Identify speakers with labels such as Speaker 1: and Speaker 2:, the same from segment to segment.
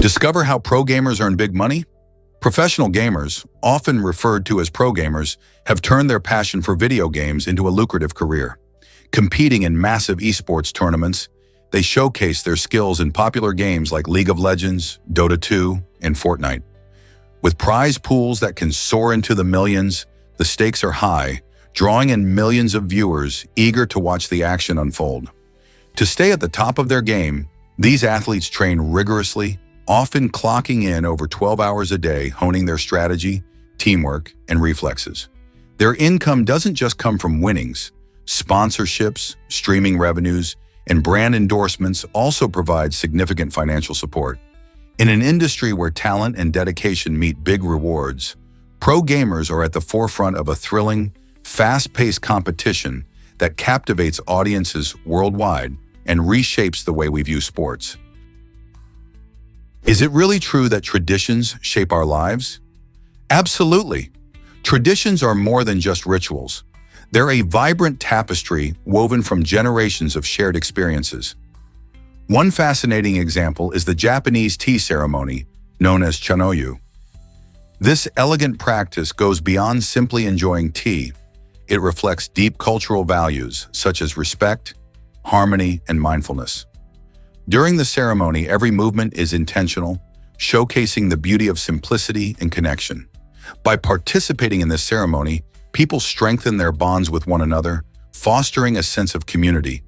Speaker 1: Discover how pro gamers earn big money? Professional gamers, often referred to as pro gamers, have turned their passion for video games into a lucrative career. Competing in massive esports tournaments, they showcase their skills in popular games like League of Legends, Dota 2, and Fortnite. With prize pools that can soar into the millions, the stakes are high, drawing in millions of viewers eager to watch the action unfold. To stay at the top of their game, these athletes train rigorously, often clocking in over 12 hours a day, honing their strategy, teamwork, and reflexes. Their income doesn't just come from winnings. Sponsorships, streaming revenues, and brand endorsements also provide significant financial support. In an industry where talent and dedication meet big rewards, pro gamers are at the forefront of a thrilling, fast-paced competition that captivates audiences worldwide and reshapes the way we view sports. Is it really true that traditions shape our lives? Absolutely. Traditions are more than just rituals. They're a vibrant tapestry woven from generations of shared experiences. One fascinating example is the Japanese tea ceremony, known as chanoyu. This elegant practice goes beyond simply enjoying tea. It reflects deep cultural values such as respect, harmony, and mindfulness. During the ceremony, every movement is intentional, showcasing the beauty of simplicity and connection. By participating in this ceremony, people strengthen their bonds with one another, fostering a sense of community.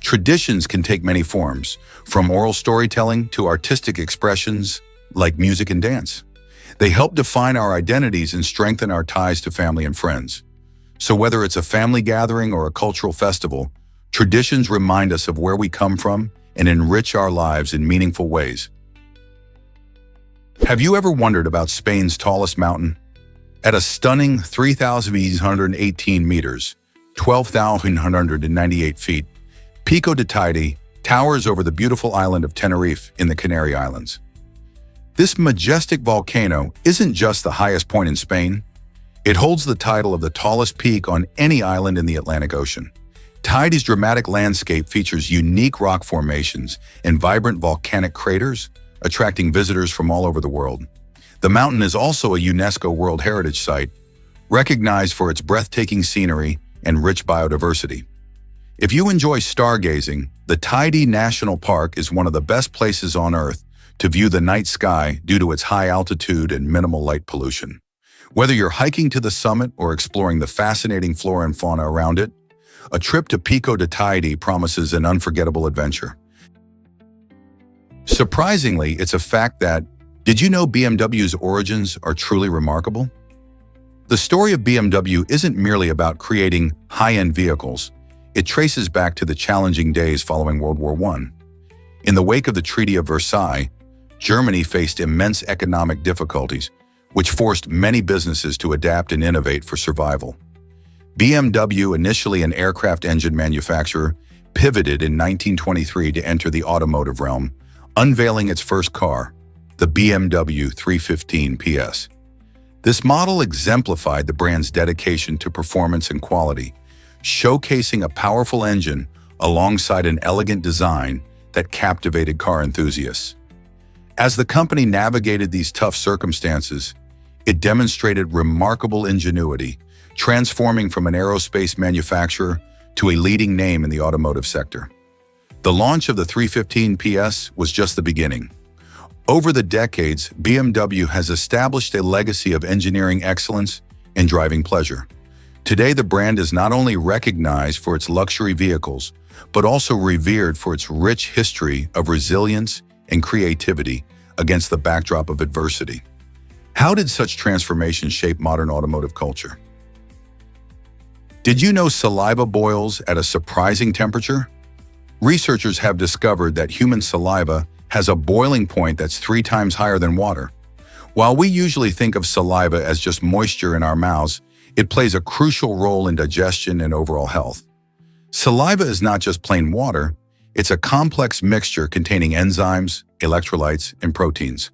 Speaker 1: Traditions can take many forms, from oral storytelling to artistic expressions like music and dance. They help define our identities and strengthen our ties to family and friends. So whether it's a family gathering or a cultural festival, traditions remind us of where we come from and enrich our lives in meaningful ways. Have you ever wondered about Spain's tallest mountain? At a stunning 3,818 meters, 12,198 feet, Pico de Teide towers over the beautiful island of Tenerife in the Canary Islands. This majestic volcano isn't just the highest point in Spain. It holds the title of the tallest peak on any island in the Atlantic Ocean. Teide's dramatic landscape features unique rock formations and vibrant volcanic craters, attracting visitors from all over the world. The mountain is also a UNESCO World Heritage Site, recognized for its breathtaking scenery and rich biodiversity. If you enjoy stargazing, the Teide National Park is one of the best places on Earth to view the night sky due to its high altitude and minimal light pollution. Whether you're hiking to the summit or exploring the fascinating flora and fauna around it, a trip to Pico de Teide promises an unforgettable adventure. Surprisingly, it's a fact that, did you know BMW's origins are truly remarkable? The story of BMW isn't merely about creating high-end vehicles. It traces back to the challenging days following World War I. In the wake of the Treaty of Versailles, Germany faced immense economic difficulties, which forced many businesses to adapt and innovate for survival. BMW, initially an aircraft engine manufacturer, pivoted in 1923 to enter the automotive realm, unveiling its first car, the BMW 315 PS. This model exemplified the brand's dedication to performance and quality, showcasing a powerful engine alongside an elegant design that captivated car enthusiasts. As the company navigated these tough circumstances, it demonstrated remarkable ingenuity, transforming from an aerospace manufacturer to a leading name in the automotive sector. The launch of the 315 PS was just the beginning. Over the decades, BMW has established a legacy of engineering excellence and driving pleasure. Today, the brand is not only recognized for its luxury vehicles, but also revered for its rich history of resilience and creativity against the backdrop of adversity. How did such transformation shape modern automotive culture? Did you know saliva boils at a surprising temperature? Researchers have discovered that human saliva has a boiling point that's 3 times higher than water. While we usually think of saliva as just moisture in our mouths, it plays a crucial role in digestion and overall health. Saliva is not just plain water, it's a complex mixture containing enzymes, electrolytes, and proteins.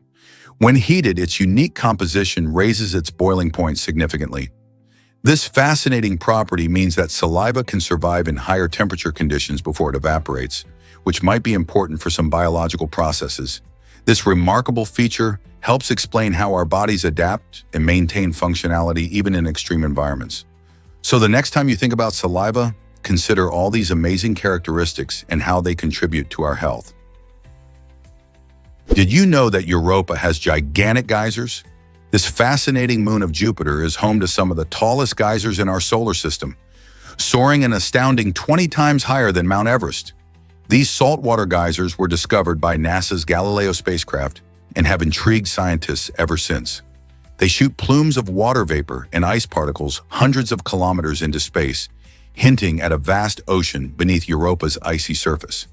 Speaker 1: When heated, its unique composition raises its boiling point significantly. This fascinating property means that saliva can survive in higher temperature conditions before it evaporates, which might be important for some biological processes. This remarkable feature helps explain how our bodies adapt and maintain functionality even in extreme environments. So the next time you think about saliva, consider all these amazing characteristics and how they contribute to our health. Did you know that Europa has gigantic geysers? This fascinating moon of Jupiter is home to some of the tallest geysers in our solar system, soaring an astounding 20 times higher than Mount Everest. These saltwater geysers were discovered by NASA's Galileo spacecraft and have intrigued scientists ever since. They shoot plumes of water vapor and ice particles hundreds of kilometers into space, hinting at a vast ocean beneath Europa's icy surface.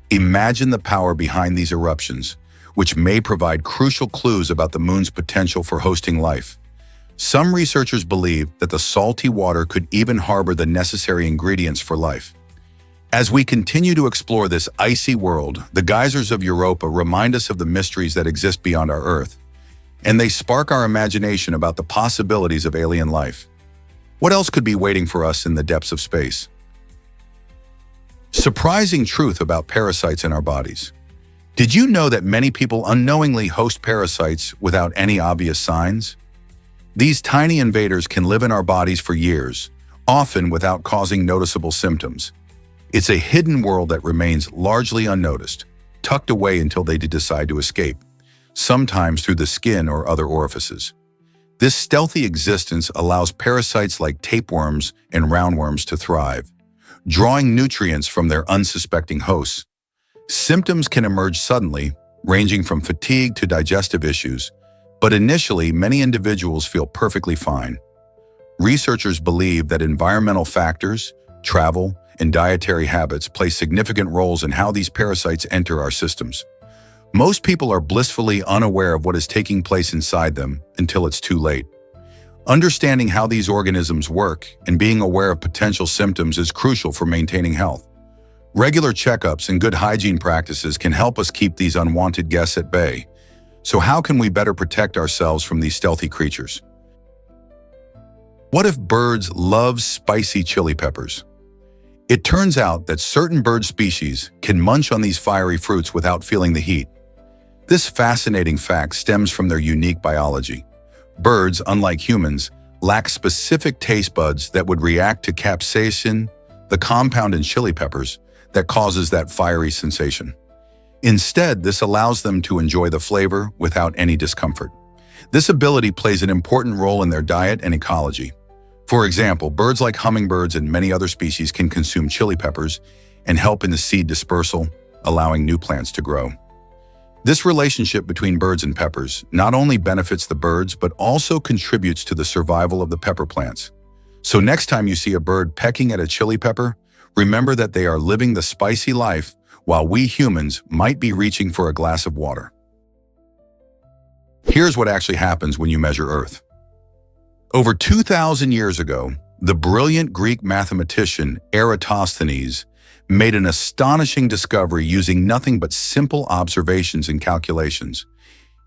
Speaker 1: Imagine the power behind these eruptions, which may provide crucial clues about the moon's potential for hosting life. Some researchers believe that the salty water could even harbor the necessary ingredients for life. As we continue to explore this icy world, the geysers of Europa remind us of the mysteries that exist beyond our Earth, and they spark our imagination about the possibilities of alien life. What else could be waiting for us in the depths of space? Surprising truth about parasites in our bodies. Did you know that many people unknowingly host parasites without any obvious signs? These tiny invaders can live in our bodies for years, often without causing noticeable symptoms. It's a hidden world that remains largely unnoticed, tucked away until they decide to escape, sometimes through the skin or other orifices. This stealthy existence allows parasites like tapeworms and roundworms to thrive, drawing nutrients from their unsuspecting hosts. Symptoms can emerge suddenly, ranging from fatigue to digestive issues, but initially many individuals feel perfectly fine. Researchers believe that environmental factors, travel, and dietary habits play significant roles in how these parasites enter our systems. Most people are blissfully unaware of what is taking place inside them until it's too late. Understanding how these organisms work and being aware of potential symptoms is crucial for maintaining health. Regular checkups and good hygiene practices can help us keep these unwanted guests at bay. So how can we better protect ourselves from these stealthy creatures? What if birds love spicy chili peppers? It turns out that certain bird species can munch on these fiery fruits without feeling the heat. This fascinating fact stems from their unique biology. Birds, unlike humans, lack specific taste buds that would react to capsaicin, the compound in chili peppers that causes that fiery sensation. Instead, this allows them to enjoy the flavor without any discomfort. This ability plays an important role in their diet and ecology. For example, birds like hummingbirds and many other species can consume chili peppers and help in the seed dispersal, allowing new plants to grow. This relationship between birds and peppers not only benefits the birds, but also contributes to the survival of the pepper plants. So next time you see a bird pecking at a chili pepper, remember that they are living the spicy life while we humans might be reaching for a glass of water. Here's what actually happens when you measure Earth. Over 2,000 years ago, the brilliant Greek mathematician Eratosthenes made an astonishing discovery using nothing but simple observations and calculations.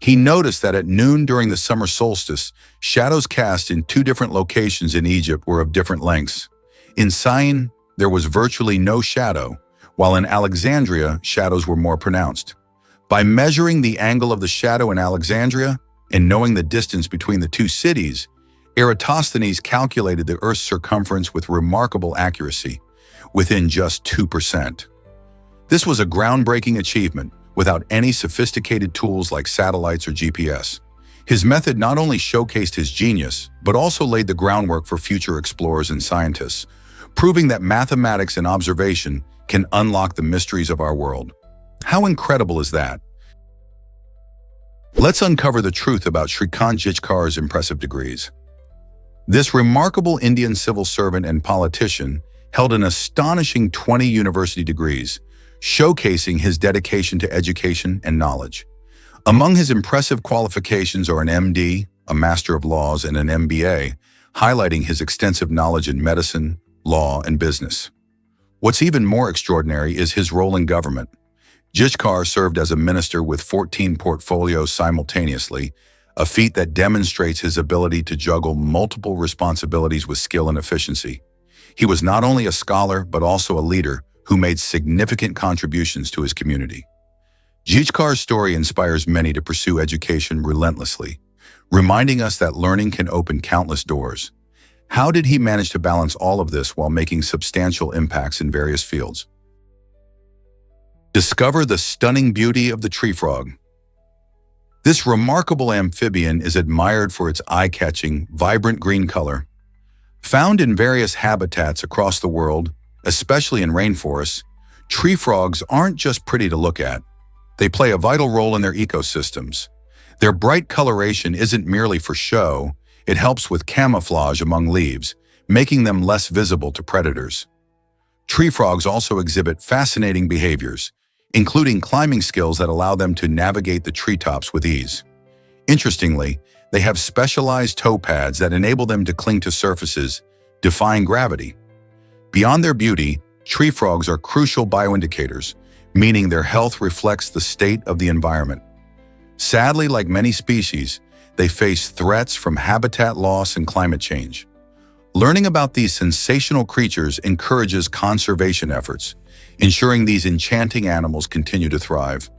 Speaker 1: He noticed that at noon during the summer solstice, shadows cast in two different locations in Egypt were of different lengths. In Syene, there was virtually no shadow, while in Alexandria, shadows were more pronounced. By measuring the angle of the shadow in Alexandria and knowing the distance between the two cities, Eratosthenes calculated the Earth's circumference with remarkable accuracy, within just 2%. This was a groundbreaking achievement without any sophisticated tools like satellites or GPS. His method not only showcased his genius, but also laid the groundwork for future explorers and scientists, proving that mathematics and observation can unlock the mysteries of our world. How incredible is that? Let's uncover the truth about Shrikant Jijkar's impressive degrees. This remarkable Indian civil servant and politician held an astonishing 20 university degrees, showcasing his dedication to education and knowledge. Among his impressive qualifications are an MD, a Master of Laws, and an MBA, highlighting his extensive knowledge in medicine, law, and business. What's even more extraordinary is his role in government. Jijkar served as a minister with 14 portfolios simultaneously, a feat that demonstrates his ability to juggle multiple responsibilities with skill and efficiency. He was not only a scholar, but also a leader who made significant contributions to his community. Jichkar's story inspires many to pursue education relentlessly, reminding us that learning can open countless doors. How did he manage to balance all of this while making substantial impacts in various fields? Discover the stunning beauty of the tree frog. This remarkable amphibian is admired for its eye-catching, vibrant green color. Found in various habitats across the world, especially in rainforests, tree frogs aren't just pretty to look at. They play a vital role in their ecosystems. Their bright coloration isn't merely for show, it helps with camouflage among leaves, making them less visible to predators. Tree frogs also exhibit fascinating behaviors, including climbing skills that allow them to navigate the treetops with ease. Interestingly, they have specialized toe pads that enable them to cling to surfaces, defying gravity. Beyond their beauty, tree frogs are crucial bioindicators, meaning their health reflects the state of the environment. Sadly, like many species, they face threats from habitat loss and climate change. Learning about these sensational creatures encourages conservation efforts, ensuring these enchanting animals continue to thrive.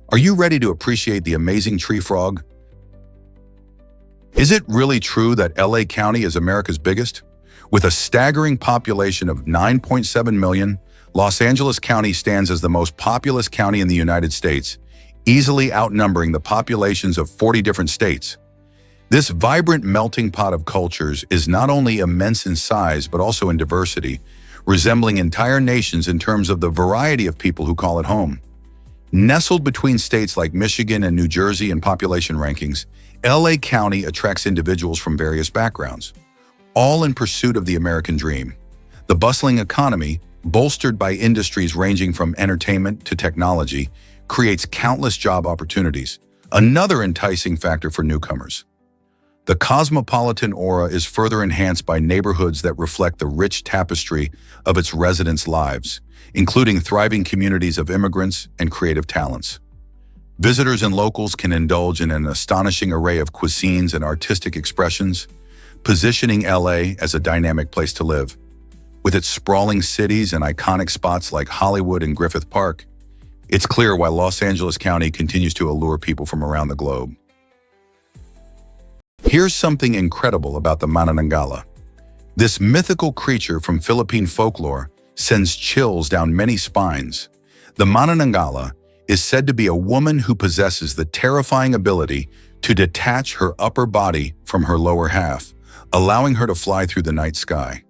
Speaker 1: Are you ready to appreciate the amazing tree frog? Is it really true that LA County is America's biggest? With a staggering population of 9.7 million, Los Angeles County stands as the most populous county in the United States, easily outnumbering the populations of 40 different states. This vibrant melting pot of cultures is not only immense in size but also in diversity, resembling entire nations in terms of the variety of people who call it home. Nestled between states like Michigan and New Jersey in population rankings, LA County attracts individuals from various backgrounds, all in pursuit of the American dream. The bustling economy, bolstered by industries ranging from entertainment to technology, creates countless job opportunities, another enticing factor for newcomers. The cosmopolitan aura is further enhanced by neighborhoods that reflect the rich tapestry of its residents' lives, including thriving communities of immigrants and creative talents. Visitors and locals can indulge in an astonishing array of cuisines and artistic expressions, positioning LA as a dynamic place to live. With its sprawling cities and iconic spots like Hollywood and Griffith Park, it's clear why Los Angeles County continues to allure people from around the globe. Here's something incredible about the mananangala. This mythical creature from Philippine folklore sends chills down many spines. The mananangala is said to be a woman who possesses the terrifying ability to detach her upper body from her lower half, allowing her to fly through the night sky.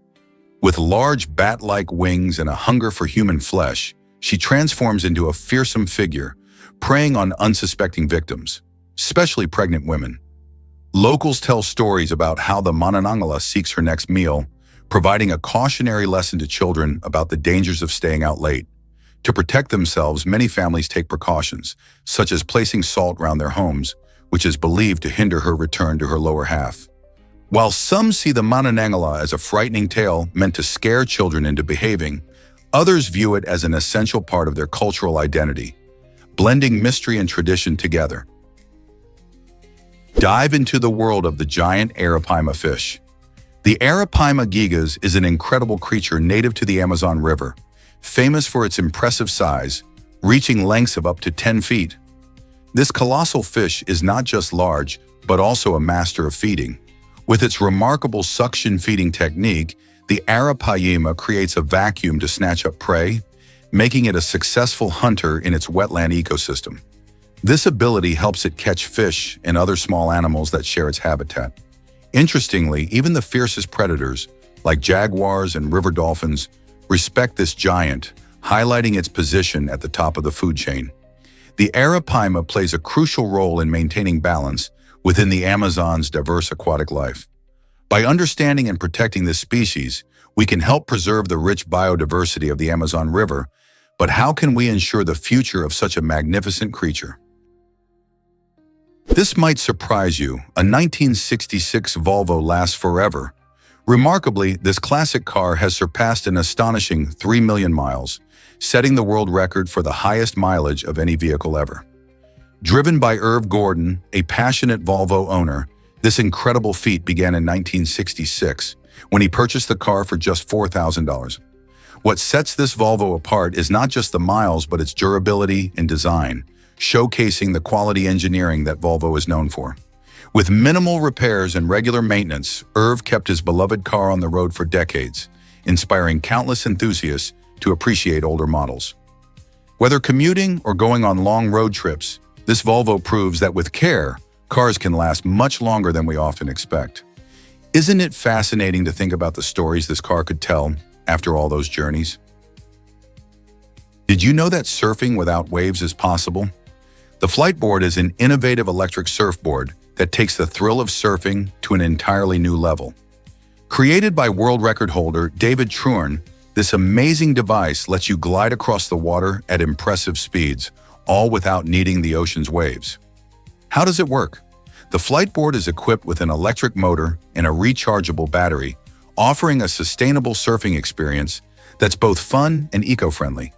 Speaker 1: With large bat-like wings and a hunger for human flesh, she transforms into a fearsome figure, preying on unsuspecting victims, especially pregnant women. Locals tell stories about how the mananangala seeks her next meal, providing a cautionary lesson to children about the dangers of staying out late. To protect themselves, many families take precautions, such as placing salt around their homes, which is believed to hinder her return to her lower half. While some see the mananangala as a frightening tale meant to scare children into behaving, others view it as an essential part of their cultural identity, blending mystery and tradition together. Dive into the world of the giant arapaima fish. The arapaima gigas is an incredible creature native to the Amazon River, famous for its impressive size, reaching lengths of up to 10 feet. This colossal fish is not just large, but also a master of feeding. With its remarkable suction feeding technique, the arapaima creates a vacuum to snatch up prey, making it a successful hunter in its wetland ecosystem. This ability helps it catch fish and other small animals that share its habitat. Interestingly, even the fiercest predators, like jaguars and river dolphins, respect this giant, highlighting its position at the top of the food chain. The arapaima plays a crucial role in maintaining balance within the Amazon's diverse aquatic life. By understanding and protecting this species, we can help preserve the rich biodiversity of the Amazon River, but how can we ensure the future of such a magnificent creature? This might surprise you. A 1966 Volvo lasts forever. Remarkably, this classic car has surpassed an astonishing 3 million miles, setting the world record for the highest mileage of any vehicle ever. Driven by Irv Gordon, a passionate Volvo owner, this incredible feat began in 1966, when he purchased the car for just $4,000. What sets this Volvo apart is not just the miles, but its durability and design, showcasing the quality engineering that Volvo is known for. With minimal repairs and regular maintenance, Irv kept his beloved car on the road for decades, inspiring countless enthusiasts to appreciate older models. Whether commuting or going on long road trips, this Volvo proves that with care, cars can last much longer than we often expect. Isn't it fascinating to think about the stories this car could tell after all those journeys? Did you know that surfing without waves is possible? The Flightboard is an innovative electric surfboard that takes the thrill of surfing to an entirely new level. Created by world record holder David Truern, this amazing device lets you glide across the water at impressive speeds, all without needing the ocean's waves. How does it work? The Flightboard is equipped with an electric motor and a rechargeable battery, offering a sustainable surfing experience that's both fun and eco-friendly.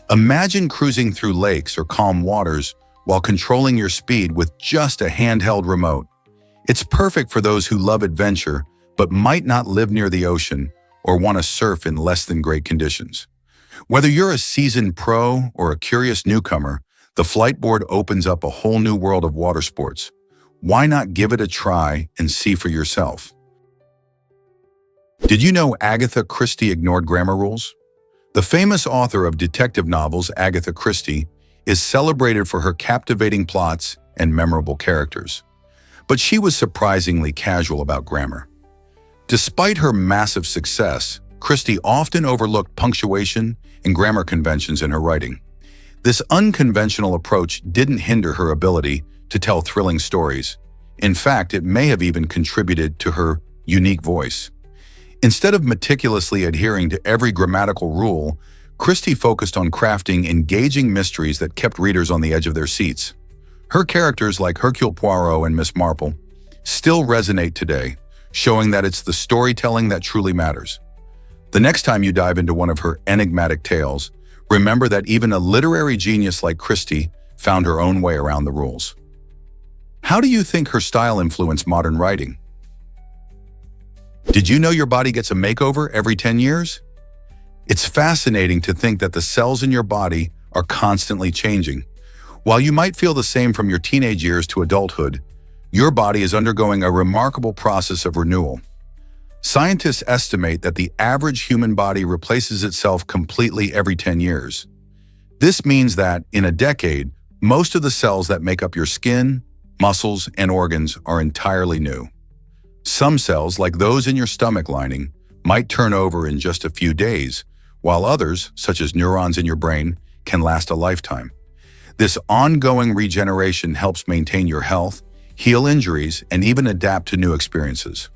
Speaker 1: Imagine cruising through lakes or calm waters while controlling your speed with just a handheld remote. It's perfect for those who love adventure but might not live near the ocean or want to surf in less than great conditions. Whether you're a seasoned pro or a curious newcomer, the Flightboard opens up a whole new world of water sports. Why not give it a try and see for yourself? Did you know Agatha Christie ignored grammar rules? The famous author of detective novels, Agatha Christie, is celebrated for her captivating plots and memorable characters. But she was surprisingly casual about grammar. Despite her massive success, Christie often overlooked punctuation and grammar conventions in her writing. This unconventional approach didn't hinder her ability to tell thrilling stories. In fact, it may have even contributed to her unique voice. Instead of meticulously adhering to every grammatical rule, Christie focused on crafting engaging mysteries that kept readers on the edge of their seats. Her characters like Hercule Poirot and Miss Marple still resonate today, showing that it's the storytelling that truly matters. The next time you dive into one of her enigmatic tales, remember that even a literary genius like Christie found her own way around the rules. How do you think her style influenced modern writing? Did you know your body gets a makeover every 10 years? It's fascinating to think that the cells in your body are constantly changing. While you might feel the same from your teenage years to adulthood, your body is undergoing a remarkable process of renewal. Scientists estimate that the average human body replaces itself completely every 10 years. This means that, in a decade, most of the cells that make up your skin, muscles, and organs are entirely new. Some cells, like those in your stomach lining, might turn over in just a few days, while others, such as neurons in your brain, can last a lifetime. This ongoing regeneration helps maintain your health, heal injuries, and even adapt to new experiences.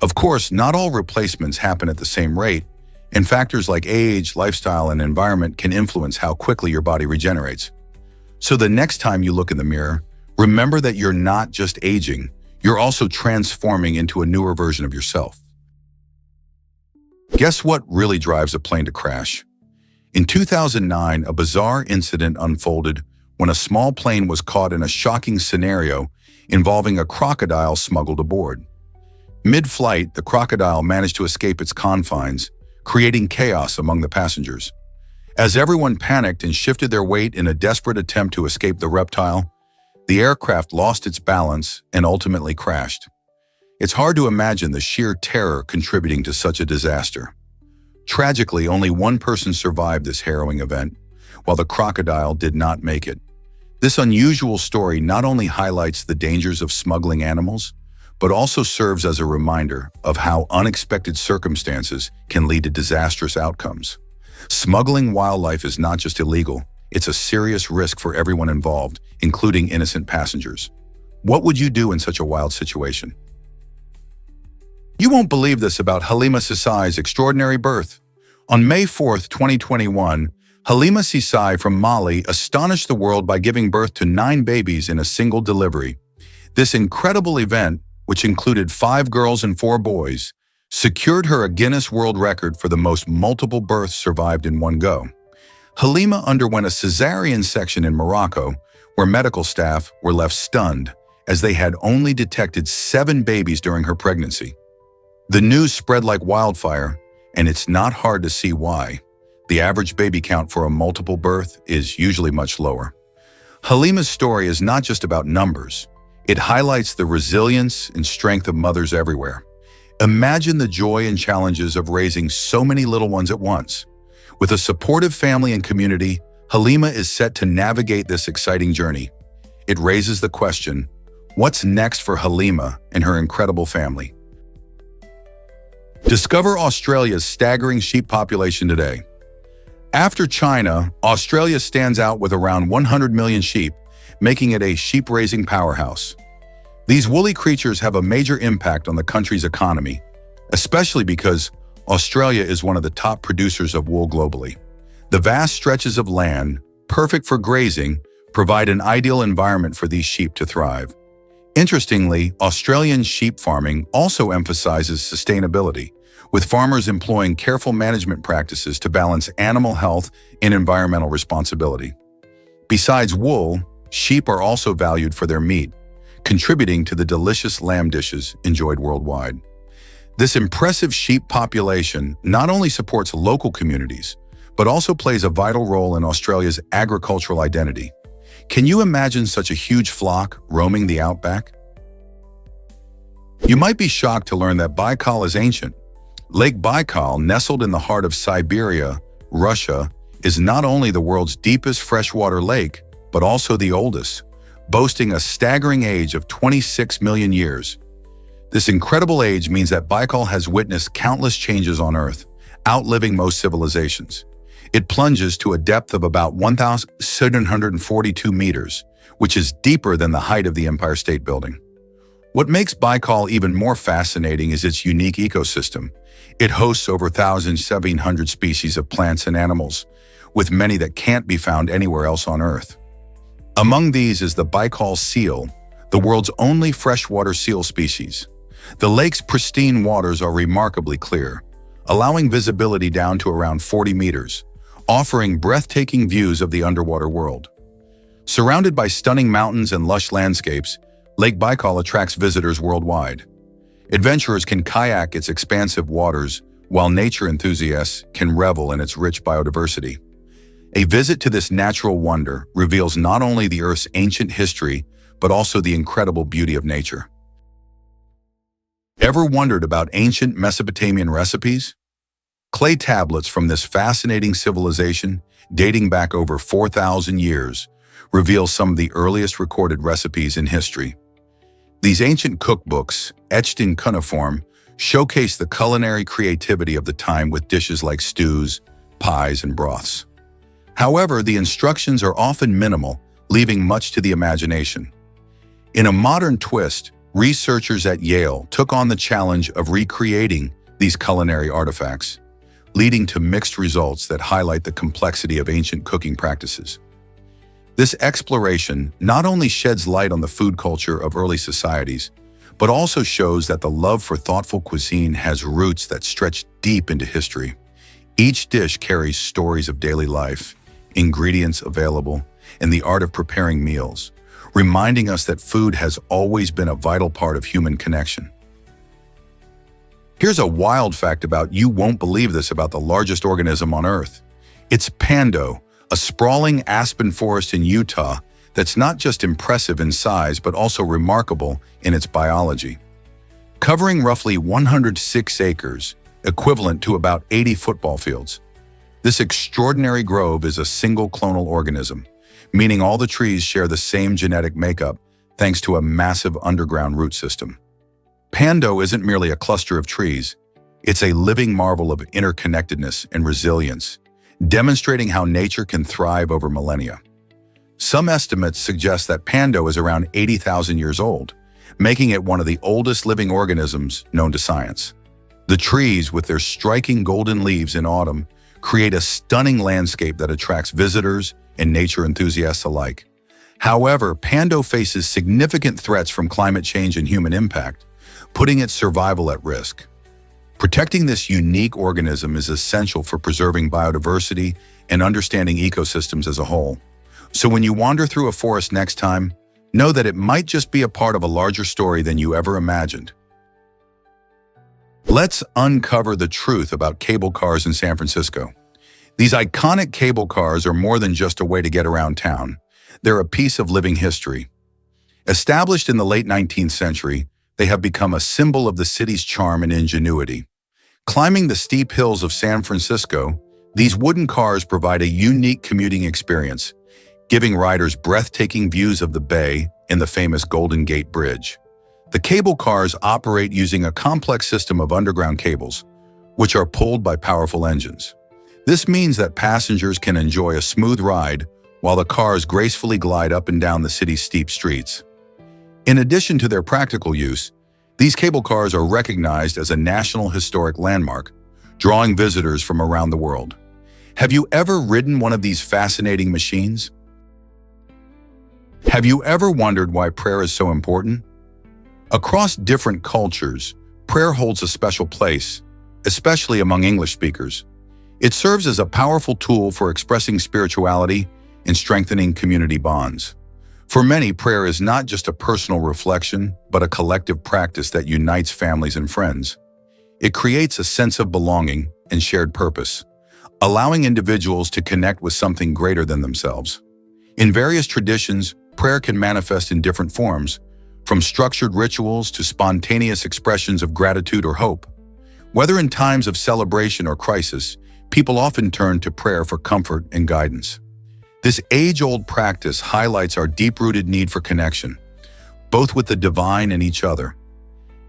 Speaker 1: Of course, not all replacements happen at the same rate, and factors like age, lifestyle, and environment can influence how quickly your body regenerates. So the next time you look in the mirror, remember that you're not just aging, you're also transforming into a newer version of yourself. Guess what really drives a plane to crash? In 2009, a bizarre incident unfolded when a small plane was caught in a shocking scenario involving a crocodile smuggled aboard. Mid-flight, the crocodile managed to escape its confines, creating chaos among the passengers. As everyone panicked and shifted their weight in a desperate attempt to escape the reptile, the aircraft lost its balance and ultimately crashed. It's hard to imagine the sheer terror contributing to such a disaster. Tragically, only one person survived this harrowing event, while the crocodile did not make it. This unusual story not only highlights the dangers of smuggling animals, but also serves as a reminder of how unexpected circumstances can lead to disastrous outcomes. Smuggling wildlife is not just illegal, it's a serious risk for everyone involved, including innocent passengers. What would you do in such a wild situation? You won't believe this about Halima Sisai's extraordinary birth. On May 4, 2021, Halima Sisai from Mali astonished the world by giving birth to 9 babies in a single delivery. This incredible event, which included 5 girls and 4 boys, secured her a Guinness World Record for the most multiple births survived in one go. Halima underwent a cesarean section in Morocco, where medical staff were left stunned, as they had only detected 7 babies during her pregnancy. The news spread like wildfire, and it's not hard to see why. The average baby count for a multiple birth is usually much lower. Halima's story is not just about numbers. It highlights the resilience and strength of mothers everywhere. Imagine the joy and challenges of raising so many little ones at once. With a supportive family and community, Halima is set to navigate this exciting journey. It raises the question, what's next for Halima and her incredible family? Discover Australia's staggering sheep population today. After China, Australia stands out with around 100 million sheep, making it a sheep-raising powerhouse. These woolly creatures have a major impact on the country's economy, especially because Australia is one of the top producers of wool globally. The vast stretches of land, perfect for grazing, provide an ideal environment for these sheep to thrive. Interestingly, Australian sheep farming also emphasizes sustainability, with farmers employing careful management practices to balance animal health and environmental responsibility. Besides wool, sheep are also valued for their meat, contributing to the delicious lamb dishes enjoyed worldwide. This impressive sheep population not only supports local communities, but also plays a vital role in Australia's agricultural identity. Can you imagine such a huge flock roaming the outback? You might be shocked to learn that Baikal is ancient. Lake Baikal, nestled in the heart of Siberia, Russia, is not only the world's deepest freshwater lake, but also the oldest, boasting a staggering age of 26 million years. This incredible age means that Baikal has witnessed countless changes on Earth, outliving most civilizations. It plunges to a depth of about 1,742 meters, which is deeper than the height of the Empire State Building. What makes Baikal even more fascinating is its unique ecosystem. It hosts over 1,700 species of plants and animals, with many that can't be found anywhere else on Earth. Among these is the Baikal seal, the world's only freshwater seal species. The lake's pristine waters are remarkably clear, allowing visibility down to around 40 meters, offering breathtaking views of the underwater world. Surrounded by stunning mountains and lush landscapes, Lake Baikal attracts visitors worldwide. Adventurers can kayak its expansive waters, while nature enthusiasts can revel in its rich biodiversity. A visit to this natural wonder reveals not only the Earth's ancient history, but also the incredible beauty of nature. Ever wondered about ancient Mesopotamian recipes? Clay tablets from this fascinating civilization, dating back over 4,000 years, reveal some of the earliest recorded recipes in history. These ancient cookbooks, etched in cuneiform, showcase the culinary creativity of the time with dishes like stews, pies, and broths. However, the instructions are often minimal, leaving much to the imagination. In a modern twist, researchers at Yale took on the challenge of recreating these culinary artifacts, leading to mixed results that highlight the complexity of ancient cooking practices. This exploration not only sheds light on the food culture of early societies, but also shows that the love for thoughtful cuisine has roots that stretch deep into history. Each dish carries stories of daily life, ingredients available, and the art of preparing meals, reminding us that food has always been a vital part of human connection. Here's a wild fact you won't believe this about the largest organism on Earth. It's Pando, a sprawling aspen forest in Utah that's not just impressive in size but also remarkable in its biology. Covering roughly 106 acres, equivalent to about 80 football fields, this extraordinary grove is a single clonal organism, meaning all the trees share the same genetic makeup thanks to a massive underground root system. Pando isn't merely a cluster of trees, it's a living marvel of interconnectedness and resilience, demonstrating how nature can thrive over millennia. Some estimates suggest that Pando is around 80,000 years old, making it one of the oldest living organisms known to science. The trees, with their striking golden leaves in autumn, create a stunning landscape that attracts visitors and nature enthusiasts alike. However, Pando faces significant threats from climate change and human impact, putting its survival at risk. Protecting this unique organism is essential for preserving biodiversity and understanding ecosystems as a whole. So when you wander through a forest next time, know that it might just be a part of a larger story than you ever imagined. Let's uncover the truth about cable cars in San Francisco. These iconic cable cars are more than just a way to get around town. They're a piece of living history. Established in the late 19th century, they have become a symbol of the city's charm and ingenuity. Climbing the steep hills of San Francisco, these wooden cars provide a unique commuting experience, giving riders breathtaking views of the bay and the famous Golden Gate Bridge. The cable cars operate using a complex system of underground cables, which are pulled by powerful engines. This means that passengers can enjoy a smooth ride while the cars gracefully glide up and down the city's steep streets. In addition to their practical use, these cable cars are recognized as a National Historic Landmark, drawing visitors from around the world. Have you ever ridden one of these fascinating machines? Have you ever wondered why prayer is so important? Across different cultures, prayer holds a special place, especially among English speakers. It serves as a powerful tool for expressing spirituality and strengthening community bonds. For many, prayer is not just a personal reflection, but a collective practice that unites families and friends. It creates a sense of belonging and shared purpose, allowing individuals to connect with something greater than themselves. In various traditions, prayer can manifest in different forms, from structured rituals to spontaneous expressions of gratitude or hope. Whether in times of celebration or crisis, people often turn to prayer for comfort and guidance. This age-old practice highlights our deep-rooted need for connection, both with the divine and each other.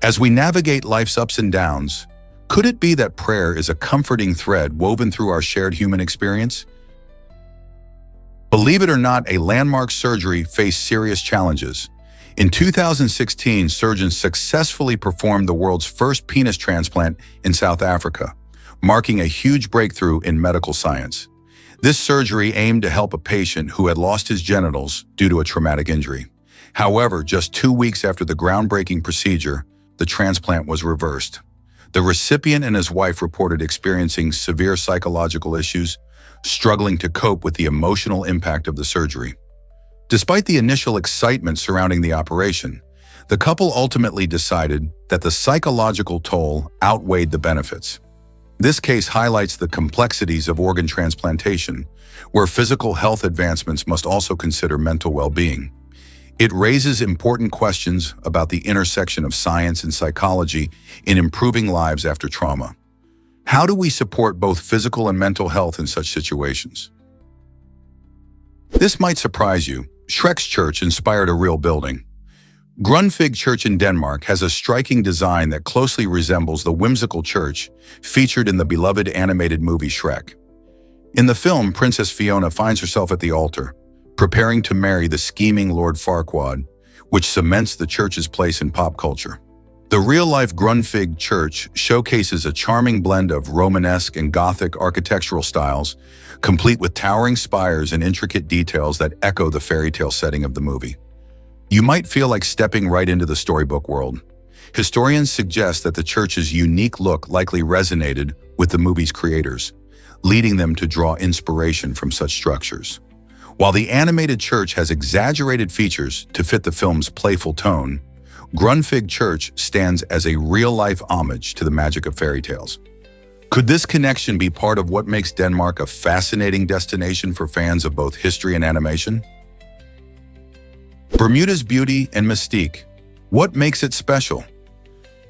Speaker 1: As we navigate life's ups and downs, could it be that prayer is a comforting thread woven through our shared human experience? Believe it or not, a landmark surgery faced serious challenges. In 2016, surgeons successfully performed the world's first penis transplant in South Africa, marking a huge breakthrough in medical science. This surgery aimed to help a patient who had lost his genitals due to a traumatic injury. However, just 2 weeks after the groundbreaking procedure, the transplant was reversed. The recipient and his wife reported experiencing severe psychological issues, struggling to cope with the emotional impact of the surgery. Despite the initial excitement surrounding the operation, the couple ultimately decided that the psychological toll outweighed the benefits. This case highlights the complexities of organ transplantation, where physical health advancements must also consider mental well-being. It raises important questions about the intersection of science and psychology in improving lives after trauma. How do we support both physical and mental health in such situations? This might surprise you. Shrek's church inspired a real building. Grundtvig Church in Denmark has a striking design that closely resembles the whimsical church featured in the beloved animated movie Shrek. In the film, Princess Fiona finds herself at the altar, preparing to marry the scheming Lord Farquaad, which cements the church's place in pop culture. The real-life Grundtvig Church showcases a charming blend of Romanesque and Gothic architectural styles, complete with towering spires and intricate details that echo the fairy tale setting of the movie. You might feel like stepping right into the storybook world. Historians suggest that the church's unique look likely resonated with the movie's creators, leading them to draw inspiration from such structures. While the animated church has exaggerated features to fit the film's playful tone, Grundtvig Church stands as a real-life homage to the magic of fairy tales. Could this connection be part of what makes Denmark a fascinating destination for fans of both history and animation? Bermuda's beauty and mystique. What makes it special?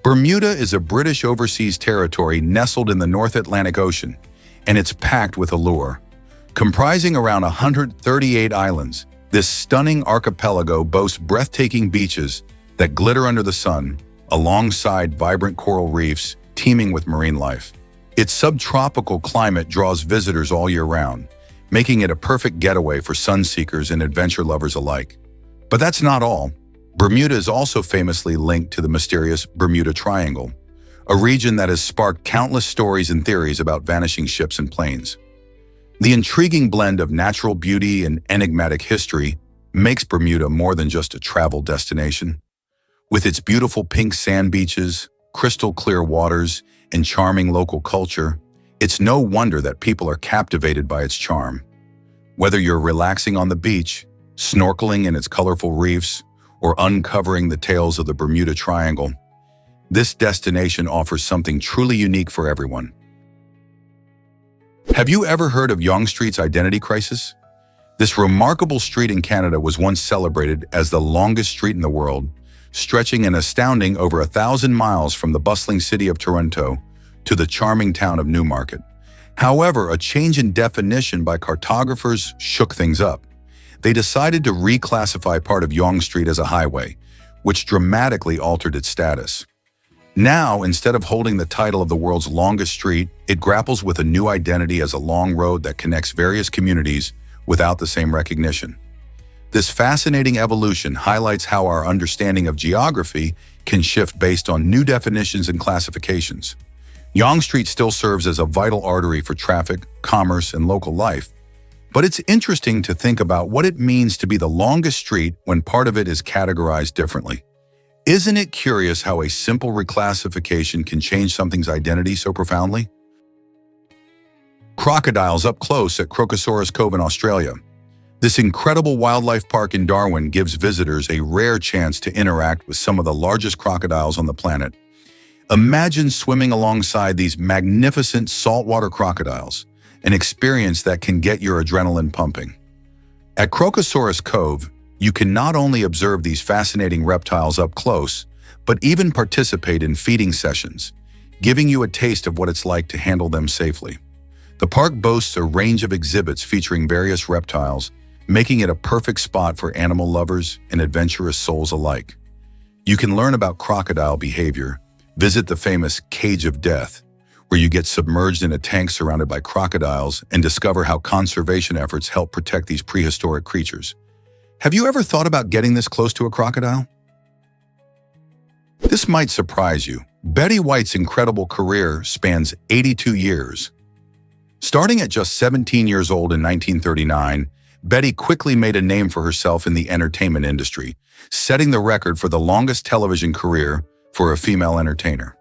Speaker 1: Bermuda is a British overseas territory nestled in the North Atlantic Ocean, and it's packed with allure. Comprising around 138 islands, this stunning archipelago boasts breathtaking beaches that glitter under the sun, alongside vibrant coral reefs teeming with marine life. Its subtropical climate draws visitors all year round, making it a perfect getaway for sun-seekers and adventure lovers alike. But that's not all. Bermuda is also famously linked to the mysterious Bermuda Triangle, a region that has sparked countless stories and theories about vanishing ships and planes. The intriguing blend of natural beauty and enigmatic history makes Bermuda more than just a travel destination. With its beautiful pink sand beaches, crystal clear waters, and charming local culture, it's no wonder that people are captivated by its charm. Whether you're relaxing on the beach, snorkeling in its colorful reefs, or uncovering the tales of the Bermuda Triangle, this destination offers something truly unique for everyone. Have you ever heard of Yonge Street's identity crisis? This remarkable street in Canada was once celebrated as the longest street in the world, stretching an astounding over 1,000 miles from the bustling city of Toronto to the charming town of Newmarket. However, a change in definition by cartographers shook things up. They decided to reclassify part of Yonge Street as a highway, which dramatically altered its status. Now, instead of holding the title of the world's longest street, it grapples with a new identity as a long road that connects various communities without the same recognition. This fascinating evolution highlights how our understanding of geography can shift based on new definitions and classifications. Yonge Street still serves as a vital artery for traffic, commerce, and local life, but it's interesting to think about what it means to be the longest street when part of it is categorized differently. Isn't it curious how a simple reclassification can change something's identity so profoundly? Crocodiles up close at Crocosaurus Cove in Australia. This incredible wildlife park in Darwin gives visitors a rare chance to interact with some of the largest crocodiles on the planet. Imagine swimming alongside these magnificent saltwater crocodiles, an experience that can get your adrenaline pumping. At Crocosaurus Cove, you can not only observe these fascinating reptiles up close, but even participate in feeding sessions, giving you a taste of what it's like to handle them safely. The park boasts a range of exhibits featuring various reptiles, making it a perfect spot for animal lovers and adventurous souls alike. You can learn about crocodile behavior, visit the famous Cage of Death, where you get submerged in a tank surrounded by crocodiles and discover how conservation efforts help protect these prehistoric creatures. Have you ever thought about getting this close to a crocodile? This might surprise you. Betty White's incredible career spans 82 years. Starting at just 17 years old in 1939, Betty quickly made a name for herself in the entertainment industry, setting the record for the longest television career for a female entertainer.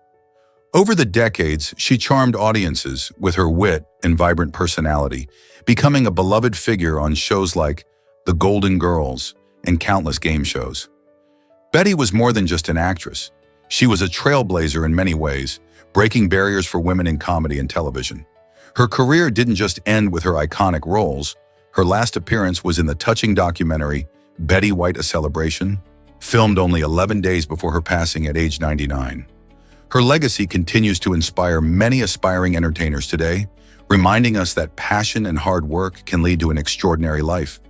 Speaker 1: Over the decades, she charmed audiences with her wit and vibrant personality, becoming a beloved figure on shows like The Golden Girls and countless game shows. Betty was more than just an actress. She was a trailblazer in many ways, breaking barriers for women in comedy and television. Her career didn't just end with her iconic roles. Her last appearance was in the touching documentary Betty White: A Celebration, filmed only 11 days before her passing at age 99. Her legacy continues to inspire many aspiring entertainers today, reminding us that passion and hard work can lead to an extraordinary life.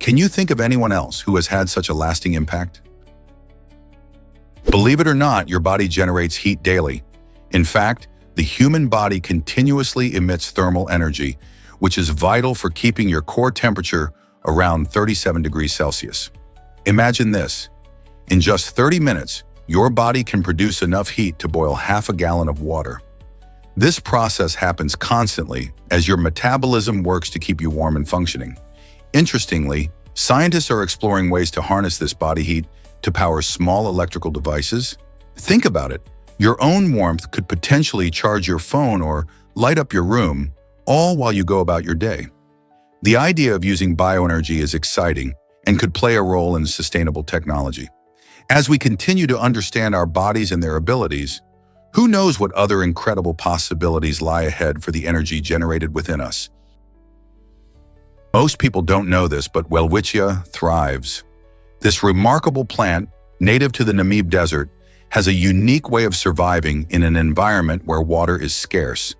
Speaker 1: Can you think of anyone else who has had such a lasting impact? Believe it or not, your body generates heat daily. In fact, the human body continuously emits thermal energy, which is vital for keeping your core temperature around 37 degrees Celsius. Imagine this. In just 30 minutes, your body can produce enough heat to boil half a gallon of water. This process happens constantly as your metabolism works to keep you warm and functioning. Interestingly, scientists are exploring ways to harness this body heat to power small electrical devices. Think about it. Your own warmth could potentially charge your phone or light up your room, all while you go about your day. The idea of using bioenergy is exciting and could play a role in sustainable technology. As we continue to understand our bodies and their abilities, who knows what other incredible possibilities lie ahead for the energy generated within us? Most people don't know this, but Welwitschia thrives. This remarkable plant, native to the Namib Desert, has a unique way of surviving in an environment where water is scarce.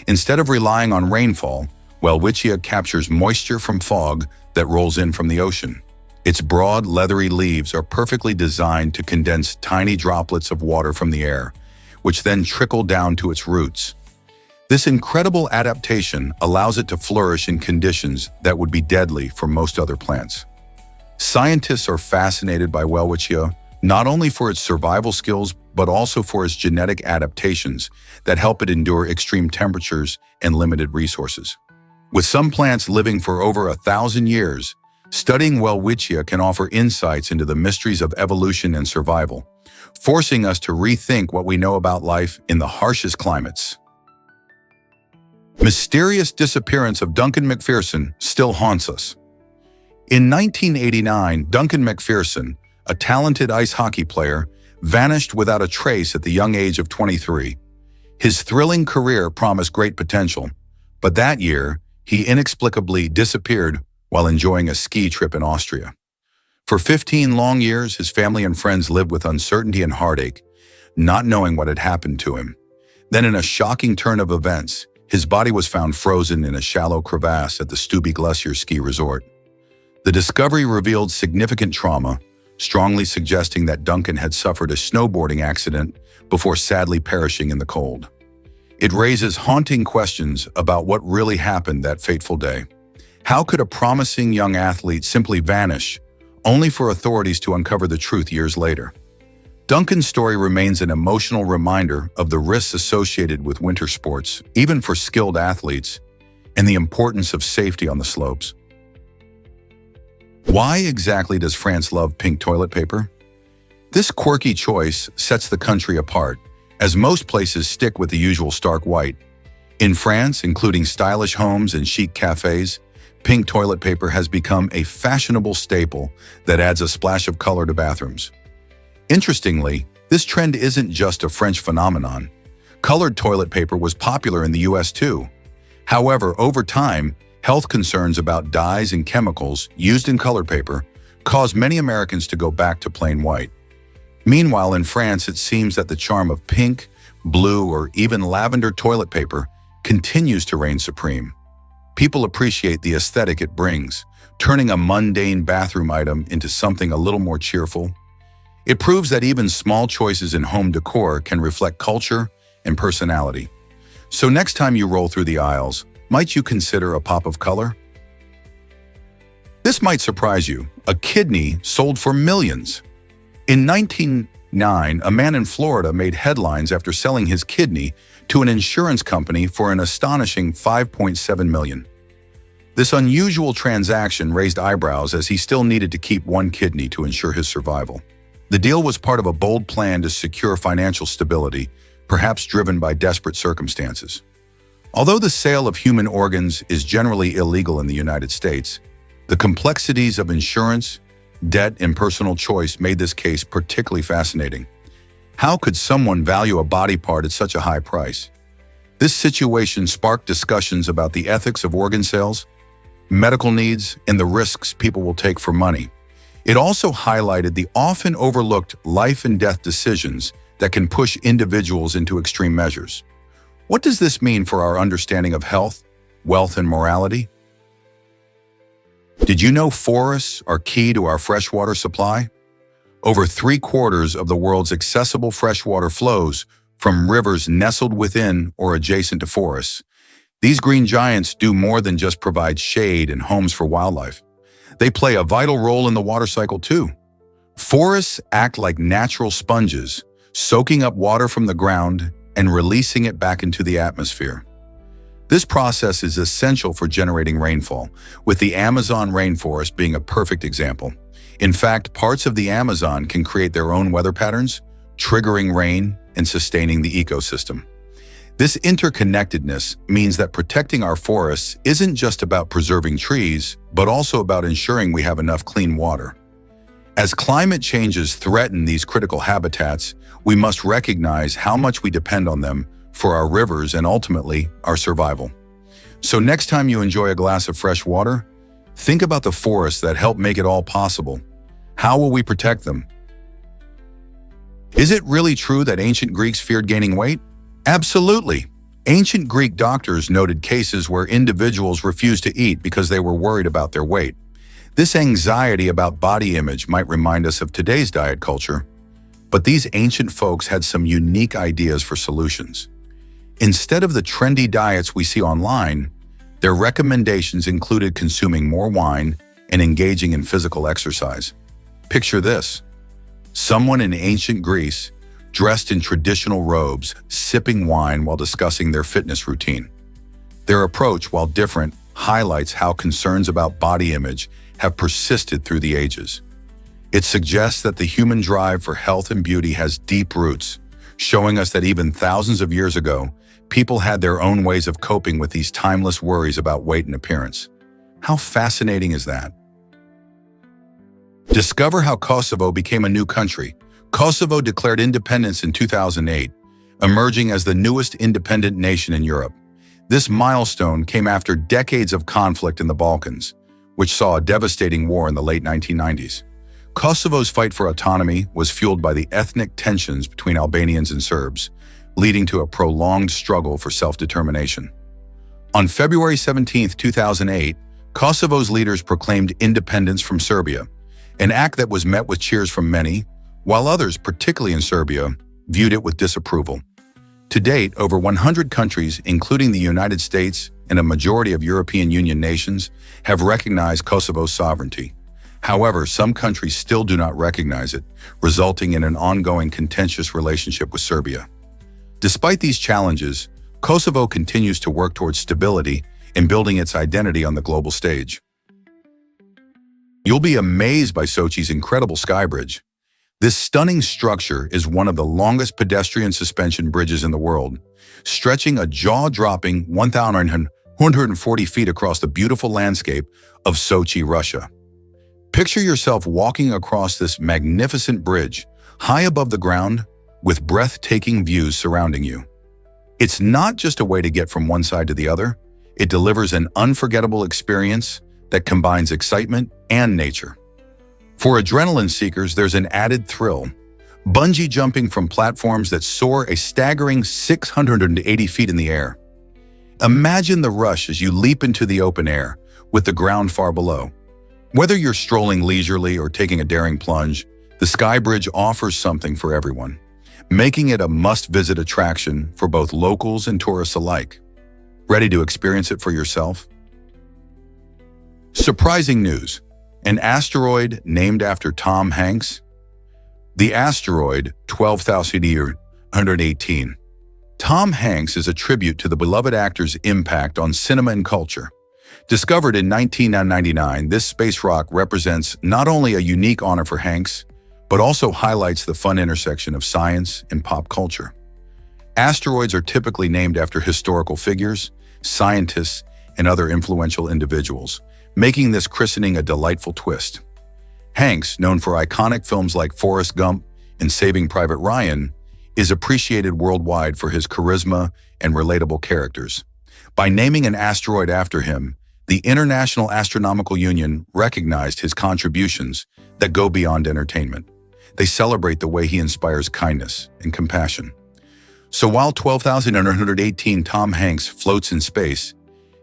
Speaker 1: Instead of relying on rainfall, Welwitschia captures moisture from fog that rolls in from the ocean. Its broad, leathery leaves are perfectly designed to condense tiny droplets of water from the air, which then trickle down to its roots. This incredible adaptation allows it to flourish in conditions that would be deadly for most other plants. Scientists are fascinated by Welwitschia, not only for its survival skills, but also for its genetic adaptations that help it endure extreme temperatures and limited resources. With some plants living for over 1,000 years, studying Welwitschia can offer insights into the mysteries of evolution and survival, forcing us to rethink what we know about life in the harshest climates. Mysterious disappearance of Duncan McPherson still haunts us. In 1989, Duncan McPherson, a talented ice hockey player, vanished without a trace at the young age of 23. His thrilling career promised great potential, but that year, he inexplicably disappeared while enjoying a ski trip in Austria. For 15 long years, his family and friends lived with uncertainty and heartache, not knowing what had happened to him. Then, in a shocking turn of events, his body was found frozen in a shallow crevasse at the Stubbe Glacier ski resort. The discovery revealed significant trauma, strongly suggesting that Duncan had suffered a snowboarding accident before sadly perishing in the cold. It raises haunting questions about what really happened that fateful day. How could a promising young athlete simply vanish, only for authorities to uncover the truth years later? Duncan's story remains an emotional reminder of the risks associated with winter sports, even for skilled athletes, and the importance of safety on the slopes. Why exactly does France love pink toilet paper? This quirky choice sets the country apart, as most places stick with the usual stark white. In France, including stylish homes and chic cafes, pink toilet paper has become a fashionable staple that adds a splash of color to bathrooms. Interestingly, this trend isn't just a French phenomenon. Colored toilet paper was popular in the US too. However, over time, health concerns about dyes and chemicals used in colored paper caused many Americans to go back to plain white. Meanwhile, in France, it seems that the charm of pink, blue, or even lavender toilet paper continues to reign supreme. People appreciate the aesthetic it brings, turning a mundane bathroom item into something a little more cheerful. It proves that even small choices in home decor can reflect culture and personality. So next time you roll through the aisles, might you consider a pop of color? This might surprise you. A kidney sold for millions. In 1909, a man in Florida made headlines after selling his kidney to an insurance company for an astonishing $5.7 million. This unusual transaction raised eyebrows as he still needed to keep one kidney to ensure his survival. The deal was part of a bold plan to secure financial stability, perhaps driven by desperate circumstances. Although the sale of human organs is generally illegal in the United States, the complexities of insurance, debt, and personal choice made this case particularly fascinating. How could someone value a body part at such a high price? This situation sparked discussions about the ethics of organ sales, medical needs, and the risks people will take for money. It also highlighted the often overlooked life and death decisions that can push individuals into extreme measures. What does this mean for our understanding of health, wealth, and morality? Did you know forests are key to our freshwater supply? Over 3/4 of the world's accessible freshwater flows from rivers nestled within or adjacent to forests. These green giants do more than just provide shade and homes for wildlife. They play a vital role in the water cycle too. Forests act like natural sponges, soaking up water from the ground and releasing it back into the atmosphere. This process is essential for generating rainfall, with the Amazon rainforest being a perfect example. In fact, parts of the Amazon can create their own weather patterns, triggering rain and sustaining the ecosystem. This interconnectedness means that protecting our forests isn't just about preserving trees, but also about ensuring we have enough clean water. As climate changes threaten these critical habitats, we must recognize how much we depend on them for our rivers and ultimately our survival. So next time you enjoy a glass of fresh water, think about the forests that help make it all possible. How will we protect them? Is it really true that ancient Greeks feared gaining weight? Absolutely. Ancient Greek doctors noted cases where individuals refused to eat because they were worried about their weight. This anxiety about body image might remind us of today's diet culture, but these ancient folks had some unique ideas for solutions. Instead of the trendy diets we see online, their recommendations included consuming more wine and engaging in physical exercise. Picture this: someone in ancient Greece dressed in traditional robes, sipping wine while discussing their fitness routine. Their approach, while different, highlights how concerns about body image have persisted through the ages. It suggests that the human drive for health and beauty has deep roots, showing us that even thousands of years ago, people had their own ways of coping with these timeless worries about weight and appearance. How fascinating is that? Discover how Kosovo became a new country. Kosovo declared independence in 2008, emerging as the newest independent nation in Europe. This milestone came after decades of conflict in the Balkans, which saw a devastating war in the late 1990s. Kosovo's fight for autonomy was fueled by the ethnic tensions between Albanians and Serbs, leading to a prolonged struggle for self-determination. On February 17, 2008, Kosovo's leaders proclaimed independence from Serbia, an act that was met with cheers from many, while others, particularly in Serbia, viewed it with disapproval. To date, over 100 countries, including the United States and a majority of European Union nations, have recognized Kosovo's sovereignty. However, some countries still do not recognize it, resulting in an ongoing contentious relationship with Serbia. Despite these challenges, Kosovo continues to work towards stability and building its identity on the global stage. You'll be amazed by Sochi's incredible sky bridge. This stunning structure is one of the longest pedestrian suspension bridges in the world, stretching a jaw-dropping 1,140 feet across the beautiful landscape of Sochi, Russia. Picture yourself walking across this magnificent bridge, high above the ground, with breathtaking views surrounding you. It's not just a way to get from one side to the other, it delivers an unforgettable experience that combines excitement and nature. For adrenaline seekers, there's an added thrill. Bungee jumping from platforms that soar a staggering 680 feet in the air. Imagine the rush as you leap into the open air, with the ground far below. Whether you're strolling leisurely or taking a daring plunge, the Sky Bridge offers something for everyone, making it a must-visit attraction for both locals and tourists alike. Ready to experience it for yourself? Surprising news. An asteroid named after Tom Hanks? The asteroid 12,118. Tom Hanks is a tribute to the beloved actor's impact on cinema and culture. Discovered in 1999, this space rock represents not only a unique honor for Hanks, but also highlights the fun intersection of science and pop culture. Asteroids are typically named after historical figures, scientists, and other influential individuals, making this christening a delightful twist. Hanks, known for iconic films like Forrest Gump and Saving Private Ryan, is appreciated worldwide for his charisma and relatable characters. By naming an asteroid after him, the International Astronomical Union recognized his contributions that go beyond entertainment. They celebrate the way he inspires kindness and compassion. So while 12,118 Tom Hanks floats in space,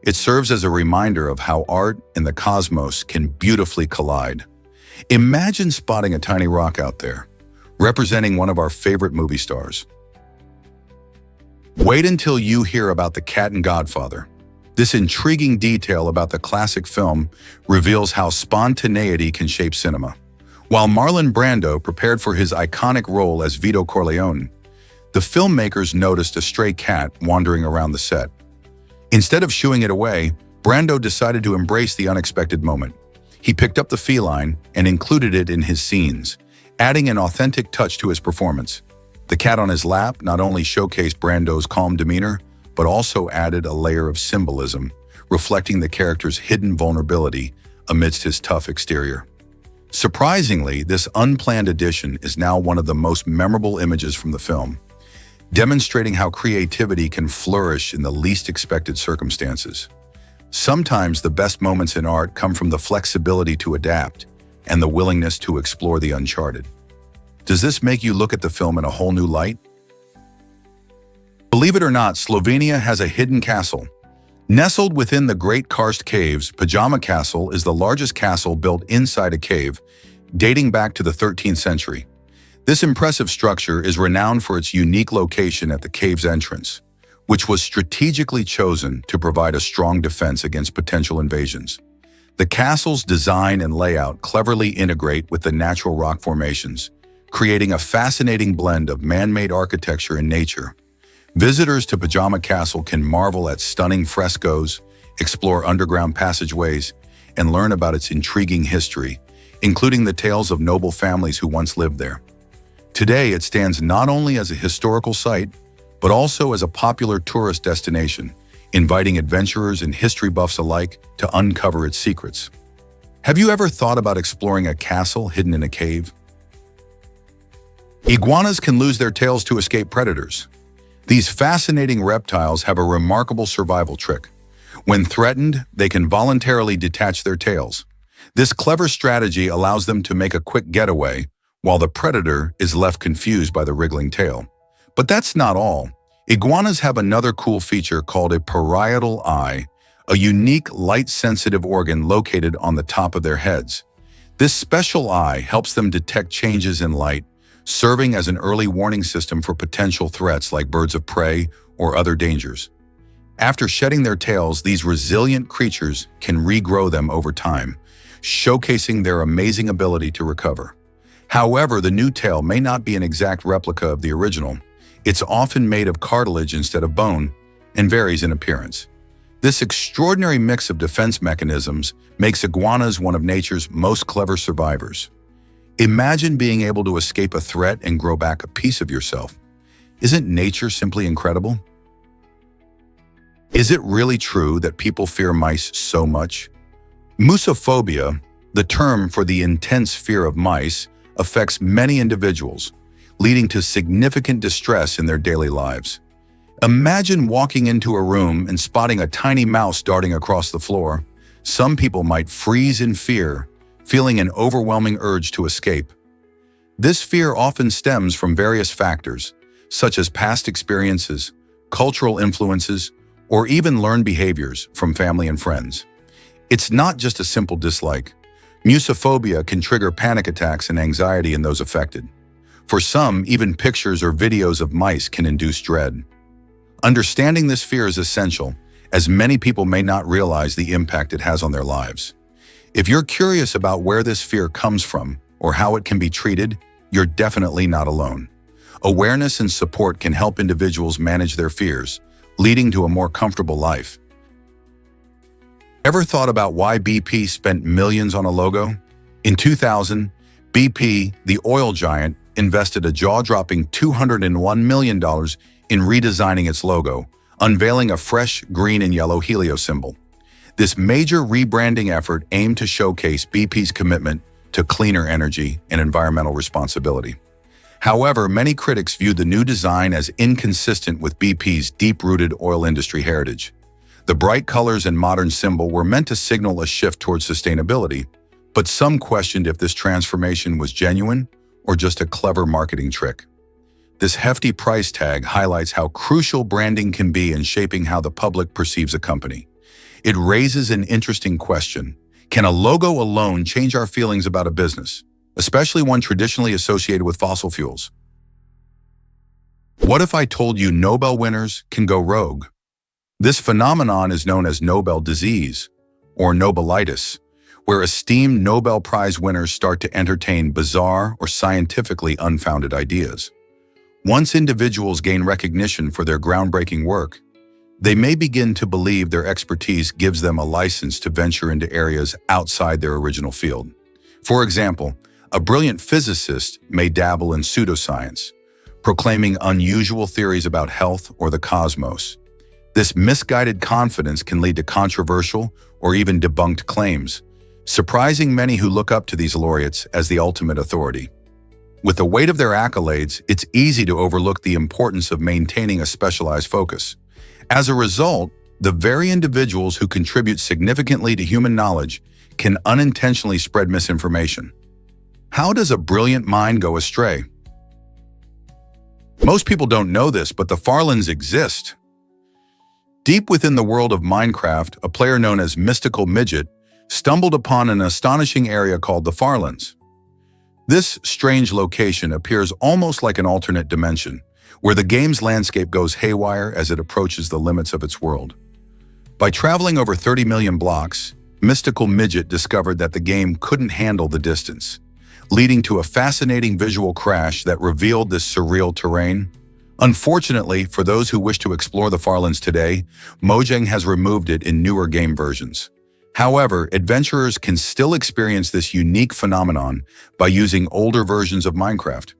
Speaker 1: it serves as a reminder of how art and the cosmos can beautifully collide. Imagine spotting a tiny rock out there, representing one of our favorite movie stars. Wait until you hear about the cat in Godfather. This intriguing detail about the classic film reveals how spontaneity can shape cinema. While Marlon Brando prepared for his iconic role as Vito Corleone, the filmmakers noticed a stray cat wandering around the set. Instead of shooing it away, Brando decided to embrace the unexpected moment. He picked up the feline and included it in his scenes, adding an authentic touch to his performance. The cat on his lap not only showcased Brando's calm demeanor, but also added a layer of symbolism, reflecting the character's hidden vulnerability amidst his tough exterior. Surprisingly, this unplanned addition is now one of the most memorable images from the film, demonstrating how creativity can flourish in the least expected circumstances. Sometimes the best moments in art come from the flexibility to adapt and the willingness to explore the uncharted. Does this make you look at the film in a whole new light? Believe it or not, Slovenia has a hidden castle. Nestled within the Great Karst Caves, Pajama Castle is the largest castle built inside a cave, dating back to the 13th century. This impressive structure is renowned for its unique location at the cave's entrance, which was strategically chosen to provide a strong defense against potential invasions. The castle's design and layout cleverly integrate with the natural rock formations, creating a fascinating blend of man-made architecture and nature. Visitors to Pajama Castle can marvel at stunning frescoes, explore underground passageways, and learn about its intriguing history, including the tales of noble families who once lived there. Today, it stands not only as a historical site, but also as a popular tourist destination, inviting adventurers and history buffs alike to uncover its secrets. Have you ever thought about exploring a castle hidden in a cave? Iguanas can lose their tails to escape predators. These fascinating reptiles have a remarkable survival trick. When threatened, they can voluntarily detach their tails. This clever strategy allows them to make a quick getaway, while the predator is left confused by the wriggling tail. But that's not all. Iguanas have another cool feature called a parietal eye, a unique light-sensitive organ located on the top of their heads. This special eye helps them detect changes in light, serving as an early warning system for potential threats like birds of prey or other dangers. After shedding their tails, these resilient creatures can regrow them over time, showcasing their amazing ability to recover. However, the new tail may not be an exact replica of the original. It's often made of cartilage instead of bone and varies in appearance. This extraordinary mix of defense mechanisms makes iguanas one of nature's most clever survivors. Imagine being able to escape a threat and grow back a piece of yourself. Isn't nature simply incredible? Is it really true that people fear mice so much? Musophobia, the term for the intense fear of mice, affects many individuals, leading to significant distress in their daily lives. Imagine walking into a room and spotting a tiny mouse darting across the floor. Some people might freeze in fear, feeling an overwhelming urge to escape. This fear often stems from various factors, such as past experiences, cultural influences, or even learned behaviors from family and friends. It's not just a simple dislike. Musophobia can trigger panic attacks and anxiety in those affected. For some, even pictures or videos of mice can induce dread. Understanding this fear is essential, as many people may not realize the impact it has on their lives. If you're curious about where this fear comes from or how it can be treated, you're definitely not alone. Awareness and support can help individuals manage their fears, leading to a more comfortable life. Ever thought about why BP spent millions on a logo? In 2000, BP, the oil giant, invested a jaw-dropping $201 million in redesigning its logo, unveiling a fresh green and yellow helio symbol. This major rebranding effort aimed to showcase BP's commitment to cleaner energy and environmental responsibility. However, many critics viewed the new design as inconsistent with BP's deep-rooted oil industry heritage. The bright colors and modern symbol were meant to signal a shift towards sustainability, but some questioned if this transformation was genuine or just a clever marketing trick. This hefty price tag highlights how crucial branding can be in shaping how the public perceives a company. It raises an interesting question. Can a logo alone change our feelings about a business, especially one traditionally associated with fossil fuels? What if I told you Nobel winners can go rogue? This phenomenon is known as Nobel disease, or Nobelitis, where esteemed Nobel Prize winners start to entertain bizarre or scientifically unfounded ideas. Once individuals gain recognition for their groundbreaking work, they may begin to believe their expertise gives them a license to venture into areas outside their original field. For example, a brilliant physicist may dabble in pseudoscience, proclaiming unusual theories about health or the cosmos. This misguided confidence can lead to controversial or even debunked claims, surprising many who look up to these laureates as the ultimate authority. With the weight of their accolades, it's easy to overlook the importance of maintaining a specialized focus. As a result, the very individuals who contribute significantly to human knowledge can unintentionally spread misinformation. How does a brilliant mind go astray? Most people don't know this, but the Farlands exist. Deep within the world of Minecraft, a player known as Mystical Midget stumbled upon an astonishing area called the Farlands. This strange location appears almost like an alternate dimension, where the game's landscape goes haywire as it approaches the limits of its world. By traveling over 30 million blocks, Mystical Midget discovered that the game couldn't handle the distance, leading to a fascinating visual crash that revealed this surreal terrain. Unfortunately, for those who wish to explore the Farlands today, Mojang has removed it in newer game versions. However, adventurers can still experience this unique phenomenon by using older versions of Minecraft.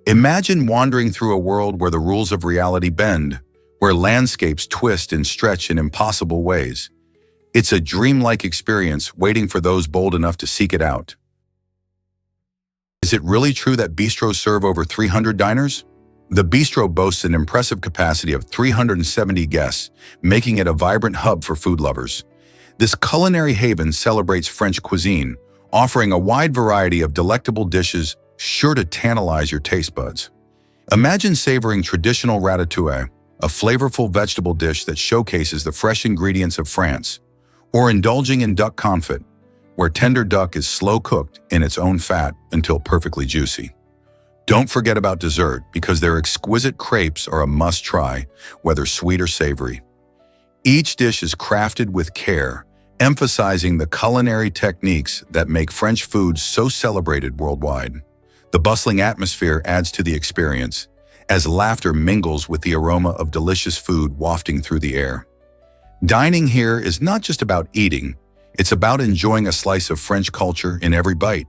Speaker 1: Imagine wandering through a world where the rules of reality bend, where landscapes twist and stretch in impossible ways. It's a dreamlike experience waiting for those bold enough to seek it out. Is it really true that bistros serve over 300 diners? The bistro boasts an impressive capacity of 370 guests, making it a vibrant hub for food lovers. This culinary haven celebrates French cuisine, offering a wide variety of delectable dishes sure to tantalize your taste buds. Imagine savoring traditional ratatouille, a flavorful vegetable dish that showcases the fresh ingredients of France, or indulging in duck confit, where tender duck is slow-cooked in its own fat until perfectly juicy. Don't forget about dessert, because their exquisite crepes are a must-try, whether sweet or savory. Each dish is crafted with care, emphasizing the culinary techniques that make French food so celebrated worldwide. The bustling atmosphere adds to the experience, as laughter mingles with the aroma of delicious food wafting through the air. Dining here is not just about eating, it's about enjoying a slice of French culture in every bite.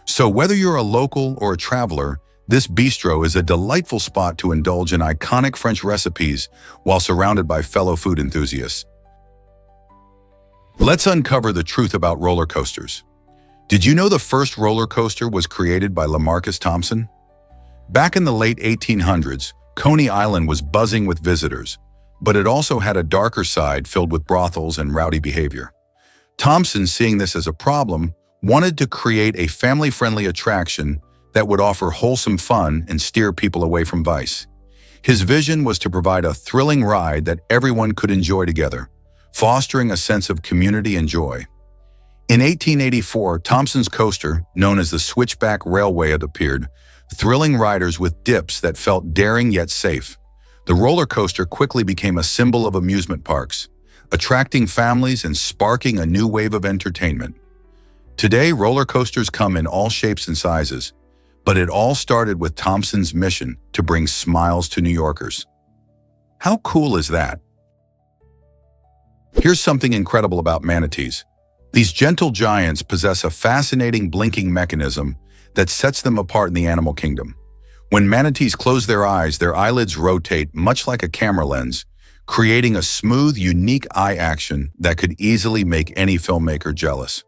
Speaker 1: So whether you're a local or a traveler, this bistro is a delightful spot to indulge in iconic French recipes while surrounded by fellow food enthusiasts. Let's uncover the truth about roller coasters. Did you know the first roller coaster was created by Lamarcus Thompson? Back in the late 1800s, Coney Island was buzzing with visitors, but it also had a darker side filled with brothels and rowdy behavior. Thompson, seeing this as a problem, wanted to create a family-friendly attraction that would offer wholesome fun and steer people away from vice. His vision was to provide a thrilling ride that everyone could enjoy together, fostering a sense of community and joy. In 1884, Thompson's coaster, known as the Switchback Railway, appeared, thrilling riders with dips that felt daring yet safe. The roller coaster quickly became a symbol of amusement parks, attracting families and sparking a new wave of entertainment. Today, roller coasters come in all shapes and sizes, but it all started with Thompson's mission to bring smiles to New Yorkers. How cool is that? Here's something incredible about manatees. These gentle giants possess a fascinating blinking mechanism that sets them apart in the animal kingdom. When manatees close their eyes, their eyelids rotate much like a camera lens, creating a smooth, unique eye action that could easily make any filmmaker jealous.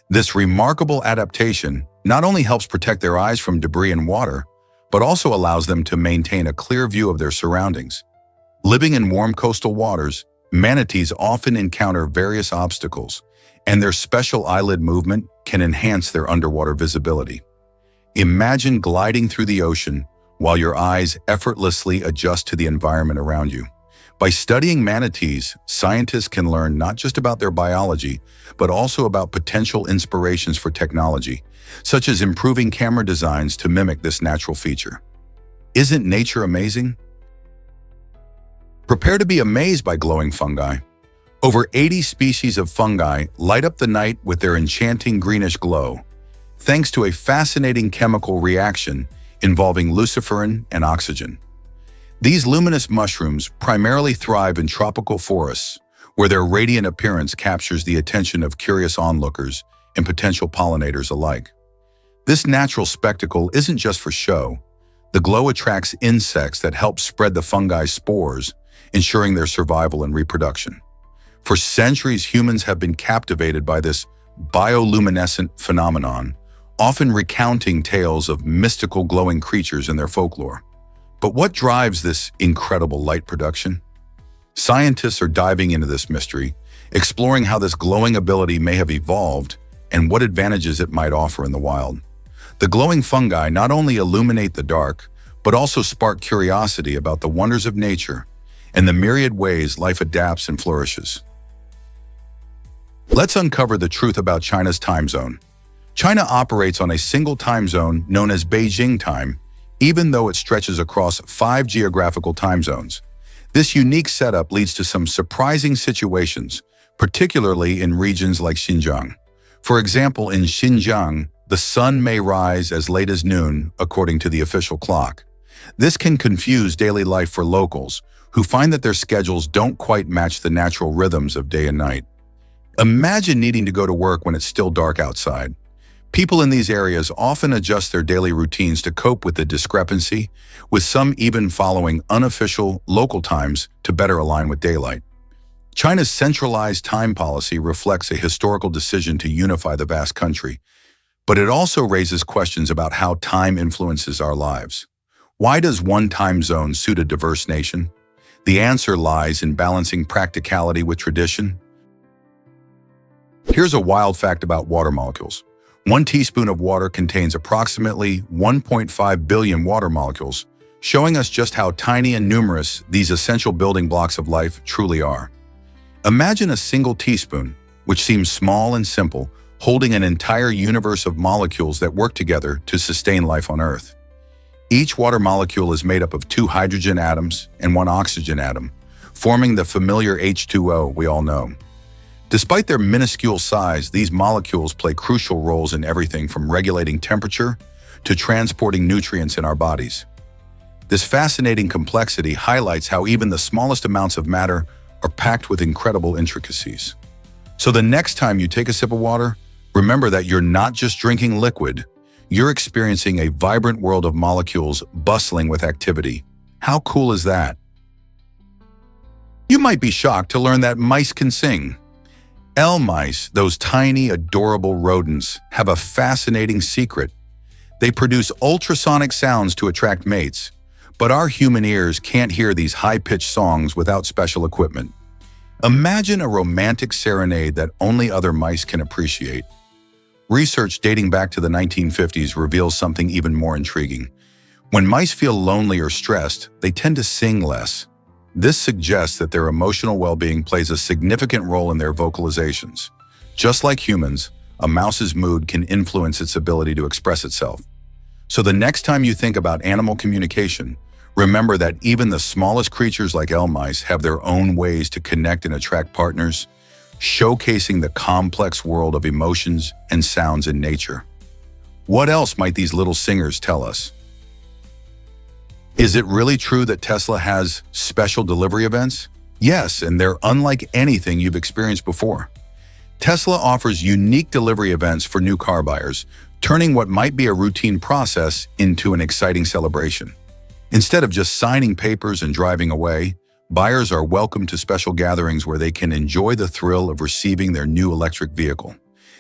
Speaker 1: This remarkable adaptation not only helps protect their eyes from debris and water, but also allows them to maintain a clear view of their surroundings. Living in warm coastal waters, manatees often encounter various obstacles, and their special eyelid movement can enhance their underwater visibility. Imagine gliding through the ocean while your eyes effortlessly adjust to the environment around you. By studying manatees, scientists can learn not just about their biology, but also about potential inspirations for technology, such as improving camera designs to mimic this natural feature. Isn't nature amazing? Prepare to be amazed by glowing fungi. Over 80 species of fungi light up the night with their enchanting greenish glow, thanks to a fascinating chemical reaction involving luciferin and oxygen. These luminous mushrooms primarily thrive in tropical forests, where their radiant appearance captures the attention of curious onlookers and potential pollinators alike. This natural spectacle isn't just for show. The glow attracts insects that help spread the fungi's spores, ensuring their survival and reproduction. For centuries, humans have been captivated by this bioluminescent phenomenon, often recounting tales of mystical glowing creatures in their folklore. But what drives this incredible light production? Scientists are diving into this mystery, exploring how this glowing ability may have evolved and what advantages it might offer in the wild. The glowing fungi not only illuminate the dark, but also spark curiosity about the wonders of nature and the myriad ways life adapts and flourishes. Let's uncover the truth about China's time zone. China operates on a single time zone known as Beijing time, even though it stretches across 5 geographical time zones. This unique setup leads to some surprising situations, particularly in regions like Xinjiang. For example, in Xinjiang, the sun may rise as late as noon, according to the official clock. This can confuse daily life for locals, who find that their schedules don't quite match the natural rhythms of day and night. Imagine needing to go to work when it's still dark outside. People in these areas often adjust their daily routines to cope with the discrepancy, with some even following unofficial local times to better align with daylight. China's centralized time policy reflects a historical decision to unify the vast country, but it also raises questions about how time influences our lives. Why does one time zone suit a diverse nation? The answer lies in balancing practicality with tradition. Here's a wild fact about water molecules. 1 teaspoon of water contains approximately 1.5 billion water molecules, showing us just how tiny and numerous these essential building blocks of life truly are. Imagine a single teaspoon, which seems small and simple, holding an entire universe of molecules that work together to sustain life on Earth. Each water molecule is made up of 2 hydrogen atoms and 1 oxygen atom, forming the familiar H2O we all know. Despite their minuscule size, these molecules play crucial roles in everything from regulating temperature to transporting nutrients in our bodies. This fascinating complexity highlights how even the smallest amounts of matter are packed with incredible intricacies. So the next time you take a sip of water, remember that you're not just drinking liquid, you're experiencing a vibrant world of molecules bustling with activity. How cool is that? You might be shocked to learn that mice can sing. Mice, those tiny, adorable rodents, have a fascinating secret. They produce ultrasonic sounds to attract mates, but our human ears can't hear these high-pitched songs without special equipment. Imagine a romantic serenade that only other mice can appreciate. Research dating back to the 1950s reveals something even more intriguing. When mice feel lonely or stressed, they tend to sing less. This suggests that their emotional well-being plays a significant role in their vocalizations. Just like humans, a mouse's mood can influence its ability to express itself. So the next time you think about animal communication, remember that even the smallest creatures like mice have their own ways to connect and attract partners, showcasing the complex world of emotions and sounds in nature. What else might these little singers tell us? Is it really true that Tesla has special delivery events? Yes, and they're unlike anything you've experienced before. Tesla offers unique delivery events for new car buyers, turning what might be a routine process into an exciting celebration. Instead of just signing papers and driving away, buyers are welcomed to special gatherings where they can enjoy the thrill of receiving their new electric vehicle.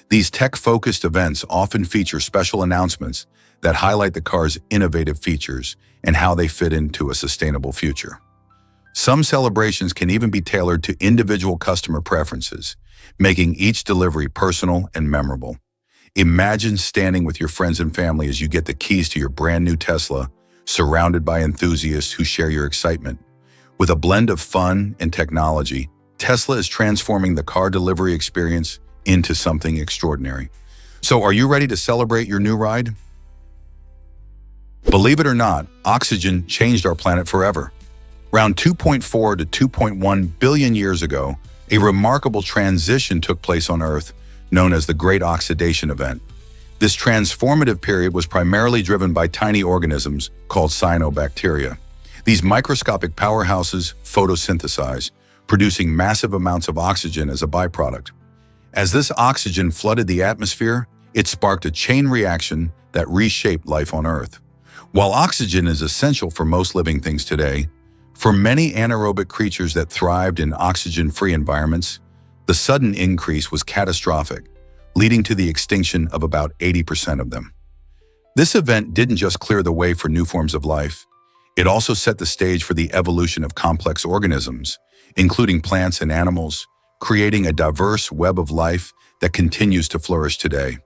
Speaker 1: These tech-focused events often feature special announcements that highlight the car's innovative features and how they fit into a sustainable future. Some celebrations can even be tailored to individual customer preferences, making each delivery personal and memorable. Imagine standing with your friends and family as you get the keys to your brand new Tesla, surrounded by enthusiasts who share your excitement. With a blend of fun and technology, Tesla is transforming the car delivery experience into something extraordinary. So are you ready to celebrate your new ride? Believe it or not, oxygen changed our planet forever. Around 2.4 to 2.1 billion years ago, a remarkable transition took place on Earth, known as the Great Oxidation Event. This transformative period was primarily driven by tiny organisms called cyanobacteria. These microscopic powerhouses photosynthesize, producing massive amounts of oxygen as a byproduct. As this oxygen flooded the atmosphere, it sparked a chain reaction that reshaped life on Earth. While oxygen is essential for most living things today, for many anaerobic creatures that thrived in oxygen-free environments, the sudden increase was catastrophic, leading to the extinction of about 80% of them. This event didn't just clear the way for new forms of life, it also set the stage for the evolution of complex organisms, including plants and animals, creating a diverse web of life that continues to flourish today.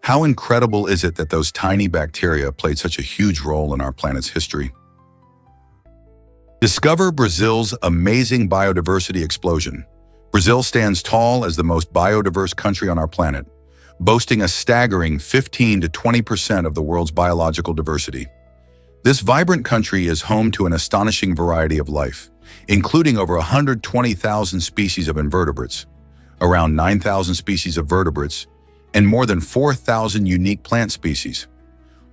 Speaker 1: How incredible is it that those tiny bacteria played such a huge role in our planet's history? Discover Brazil's amazing biodiversity explosion. Brazil stands tall as the most biodiverse country on our planet, boasting a staggering 15 to 20% of the world's biological diversity. This vibrant country is home to an astonishing variety of life, including over 120,000 species of invertebrates, around 9,000 species of vertebrates, and more than 4,000 unique plant species.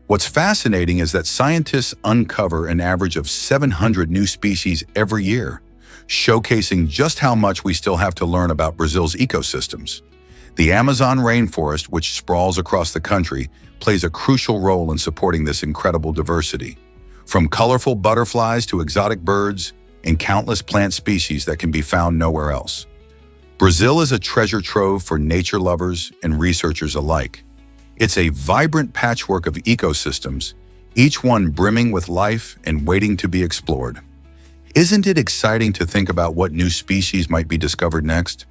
Speaker 1: What's fascinating is that scientists uncover an average of 700 new species every year, showcasing just how much we still have to learn about Brazil's ecosystems. The Amazon rainforest, which sprawls across the country, plays a crucial role in supporting this incredible diversity. From colorful butterflies to exotic birds and countless plant species that can be found nowhere else. Brazil is a treasure trove for nature lovers and researchers alike. It's a vibrant patchwork of ecosystems, each one brimming with life and waiting to be explored. Isn't it exciting to think about what new species might be discovered next?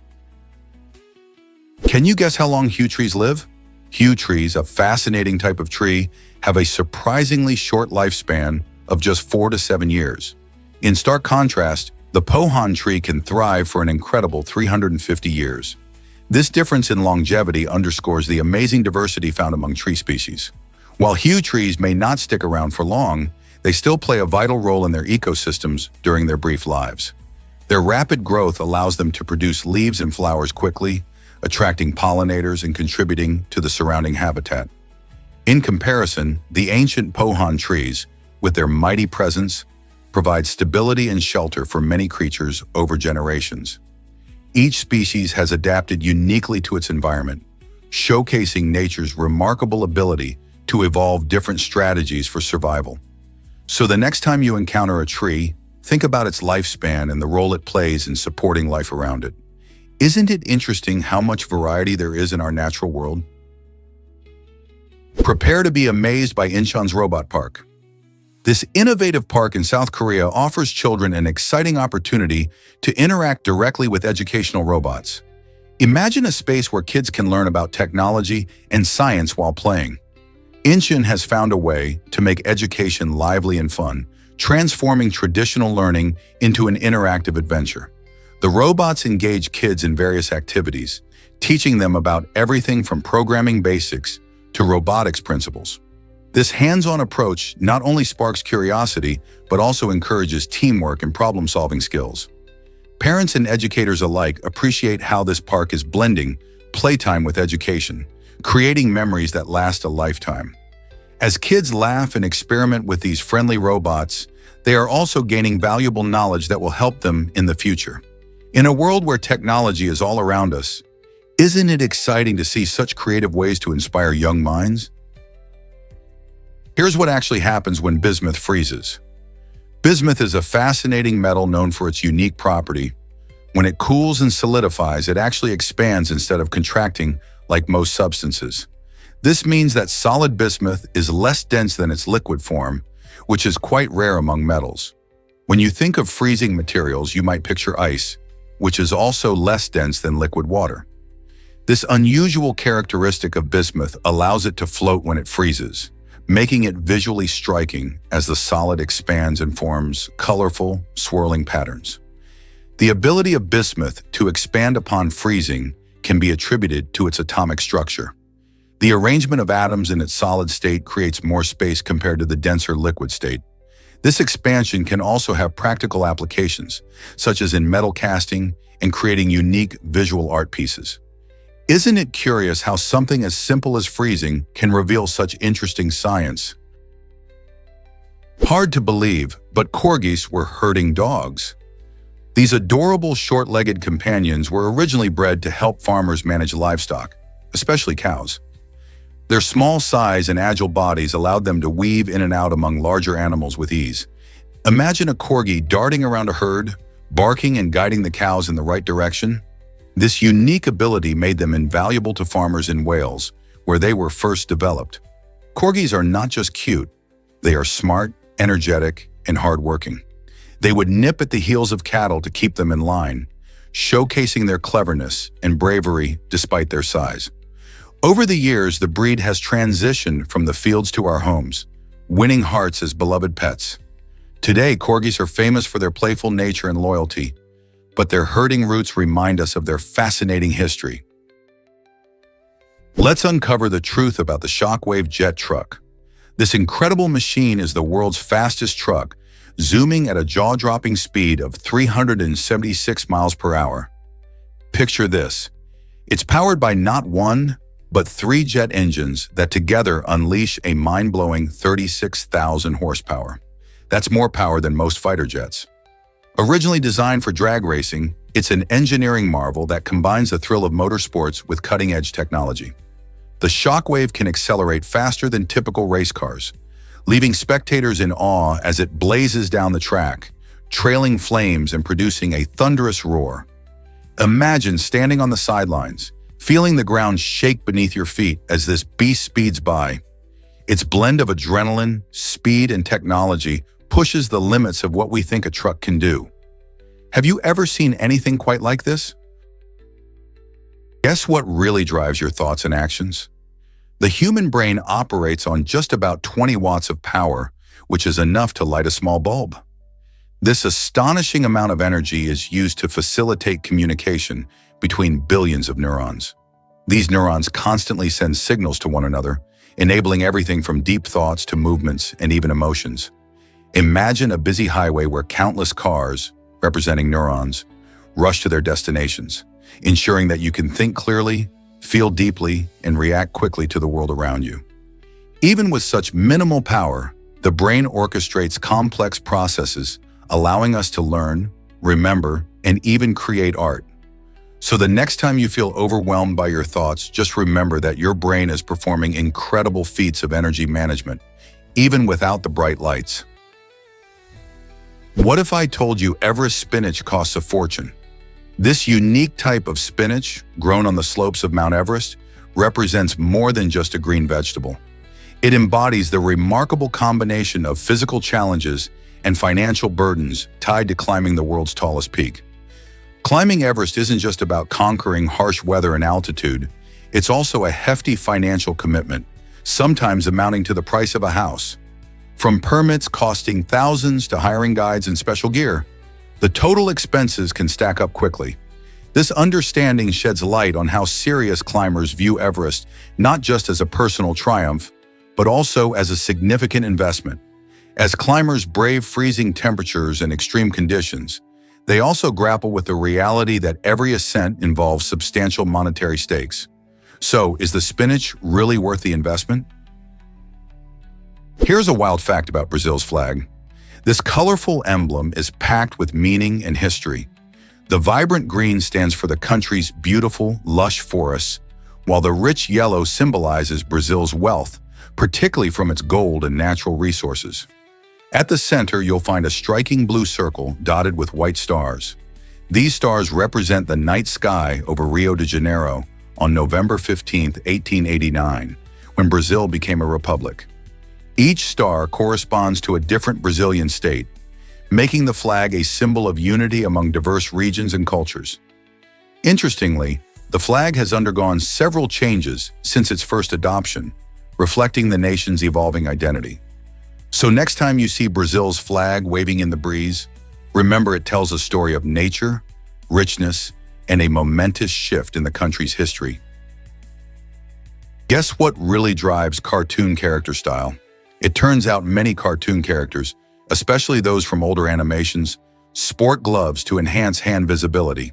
Speaker 1: Can you guess how long hue trees live? Hue trees, a fascinating type of tree, have a surprisingly short lifespan of just 4 to 7 years. In stark contrast, the pohan tree can thrive for an incredible 350 years. This difference in longevity underscores the amazing diversity found among tree species. While hue trees may not stick around for long, they still play a vital role in their ecosystems during their brief lives. Their rapid growth allows them to produce leaves and flowers quickly, attracting pollinators and contributing to the surrounding habitat. In comparison, the ancient pohan trees, with their mighty presence, provide stability and shelter for many creatures over generations. Each species has adapted uniquely to its environment, showcasing nature's remarkable ability to evolve different strategies for survival. So the next time you encounter a tree, think about its lifespan and the role it plays in supporting life around it. Isn't it interesting how much variety there is in our natural world? Prepare to be amazed by Incheon's Robot Park. This innovative park in South Korea offers children an exciting opportunity to interact directly with educational robots. Imagine a space where kids can learn about technology and science while playing. Incheon has found a way to make education lively and fun, transforming traditional learning into an interactive adventure. The robots engage kids in various activities, teaching them about everything from programming basics to robotics principles. This hands-on approach not only sparks curiosity, but also encourages teamwork and problem-solving skills. Parents and educators alike appreciate how this park is blending playtime with education, creating memories that last a lifetime. As kids laugh and experiment with these friendly robots, they are also gaining valuable knowledge that will help them in the future. In a world where technology is all around us, isn't it exciting to see such creative ways to inspire young minds? Here's what actually happens when bismuth freezes. Bismuth is a fascinating metal known for its unique property. When it cools and solidifies, it actually expands instead of contracting like most substances. This means that solid bismuth is less dense than its liquid form, which is quite rare among metals. When you think of freezing materials, you might picture ice, which is also less dense than liquid water. This unusual characteristic of bismuth allows it to float when it freezes, making it visually striking as the solid expands and forms colorful, swirling patterns. The ability of bismuth to expand upon freezing can be attributed to its atomic structure. The arrangement of atoms in its solid state creates more space compared to the denser liquid state. This expansion can also have practical applications, such as in metal casting and creating unique visual art pieces. Isn't it curious how something as simple as freezing can reveal such interesting science? Hard to believe, but corgis were herding dogs. These adorable short-legged companions were originally bred to help farmers manage livestock, especially cows. Their small size and agile bodies allowed them to weave in and out among larger animals with ease. Imagine a corgi darting around a herd, barking and guiding the cows in the right direction. This unique ability made them invaluable to farmers in Wales, where they were first developed. Corgis are not just cute, they are smart, energetic, and hardworking. They would nip at the heels of cattle to keep them in line, showcasing their cleverness and bravery despite their size. Over the years, the breed has transitioned from the fields to our homes, winning hearts as beloved pets. Today, corgis are famous for their playful nature and loyalty, but their herding roots remind us of their fascinating history. Let's uncover the truth about the Shockwave jet truck. This incredible machine is the world's fastest truck, zooming at a jaw-dropping speed of 376 miles per hour. Picture this. It's powered by not one, but 3 jet engines that together unleash a mind-blowing 36,000 horsepower. That's more power than most fighter jets. Originally designed for drag racing, it's an engineering marvel that combines the thrill of motorsports with cutting-edge technology. The Shockwave can accelerate faster than typical race cars, leaving spectators in awe as it blazes down the track, trailing flames and producing a thunderous roar. Imagine standing on the sidelines, feeling the ground shake beneath your feet as this beast speeds by. Its blend of adrenaline, speed, and technology pushes the limits of what we think a truck can do. Have you ever seen anything quite like this? Guess what really drives your thoughts and actions? The human brain operates on just about 20 watts of power, which is enough to light a small bulb. This astonishing amount of energy is used to facilitate communication between billions of neurons. These neurons constantly send signals to one another, enabling everything from deep thoughts to movements and even emotions. Imagine a busy highway where countless cars, representing neurons, rush to their destinations, ensuring that you can think clearly, feel deeply, and react quickly to the world around you. Even with such minimal power, the brain orchestrates complex processes, allowing us to learn, remember, and even create art. So the next time you feel overwhelmed by your thoughts, just remember that your brain is performing incredible feats of energy management, even without the bright lights. What if I told you Everest spinach costs a fortune? This unique type of spinach, grown on the slopes of Mount Everest, represents more than just a green vegetable. It embodies the remarkable combination of physical challenges and financial burdens tied to climbing the world's tallest peak. Climbing Everest isn't just about conquering harsh weather and altitude, it's also a hefty financial commitment, sometimes amounting to the price of a house. From permits costing thousands to hiring guides and special gear, the total expenses can stack up quickly. This understanding sheds light on how serious climbers view Everest not just as a personal triumph, but also as a significant investment. As climbers brave freezing temperatures and extreme conditions, they also grapple with the reality that every ascent involves substantial monetary stakes. So, is the spinach really worth the investment? Here's a wild fact about Brazil's flag. This colorful emblem is packed with meaning and history. The vibrant green stands for the country's beautiful, lush forests, while the rich yellow symbolizes Brazil's wealth, particularly from its gold and natural resources. At the center, you'll find a striking blue circle dotted with white stars. These stars represent the night sky over Rio de Janeiro on November 15, 1889, when Brazil became a republic. Each star corresponds to a different Brazilian state, making the flag a symbol of unity among diverse regions and cultures. Interestingly, the flag has undergone several changes since its first adoption, reflecting the nation's evolving identity. So next time you see Brazil's flag waving in the breeze, remember it tells a story of nature, richness, and a momentous shift in the country's history. Guess what really drives cartoon character style? It turns out many cartoon characters, especially those from older animations, sport gloves to enhance hand visibility.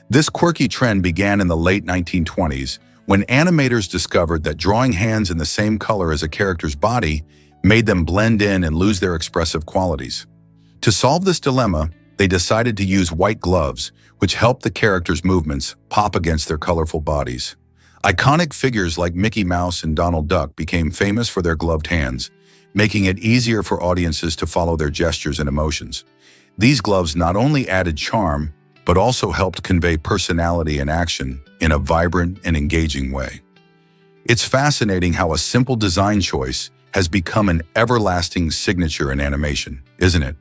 Speaker 1: This quirky trend began in the late 1920s when animators discovered that drawing hands in the same color as a character's body made them blend in and lose their expressive qualities. To solve this dilemma, they decided to use white gloves, which helped the characters' movements pop against their colorful bodies. Iconic figures like Mickey Mouse and Donald Duck became famous for their gloved hands, making it easier for audiences to follow their gestures and emotions. These gloves not only added charm, but also helped convey personality and action in a vibrant and engaging way. It's fascinating how a simple design choice has become an everlasting signature in animation, isn't it?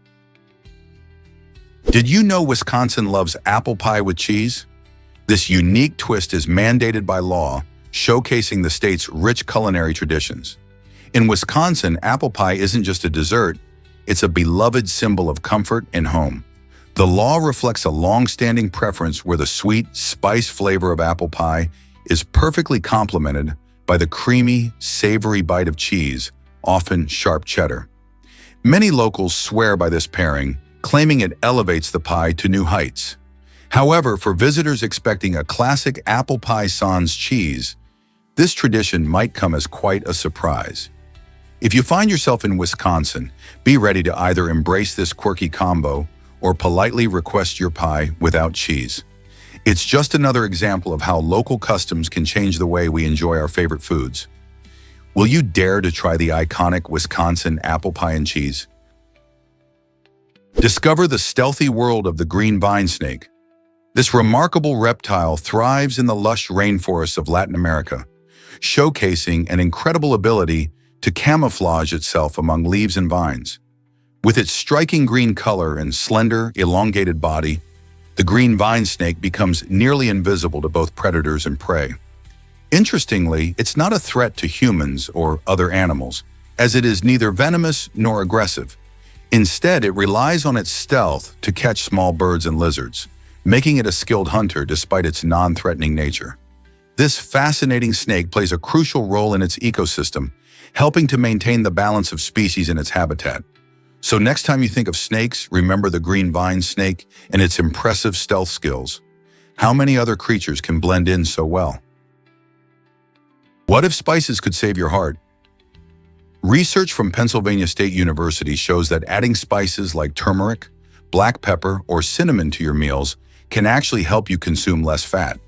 Speaker 1: Did you know Wisconsin loves apple pie with cheese? This unique twist is mandated by law, showcasing the state's rich culinary traditions. In Wisconsin, apple pie isn't just a dessert, it's a beloved symbol of comfort and home. The law reflects a long-standing preference where the sweet, spice flavor of apple pie is perfectly complemented by the creamy, savory bite of cheese, often sharp cheddar. Many locals swear by this pairing, claiming it elevates the pie to new heights. However, for visitors expecting a classic apple pie sans cheese, this tradition might come as quite a surprise. If you find yourself in Wisconsin, be ready to either embrace this quirky combo or politely request your pie without cheese. It's just another example of how local customs can change the way we enjoy our favorite foods. Will you dare to try the iconic Wisconsin apple pie and cheese? Discover the stealthy world of the green vine snake. This remarkable reptile thrives in the lush rainforests of Latin America, showcasing an incredible ability to camouflage itself among leaves and vines. With its striking green color and slender, elongated body, the green vine snake becomes nearly invisible to both predators and prey. Interestingly, it's not a threat to humans or other animals, as it is neither venomous nor aggressive. Instead, it relies on its stealth to catch small birds and lizards, making it a skilled hunter despite its non-threatening nature. This fascinating snake plays a crucial role in its ecosystem, helping to maintain the balance of species in its habitat. So next time you think of snakes, remember the green vine snake and its impressive stealth skills. How many other creatures can blend in so well? What if spices could save your heart? Research from Pennsylvania State University shows that adding spices like turmeric, black pepper, or cinnamon to your meals can actually help you consume less fat.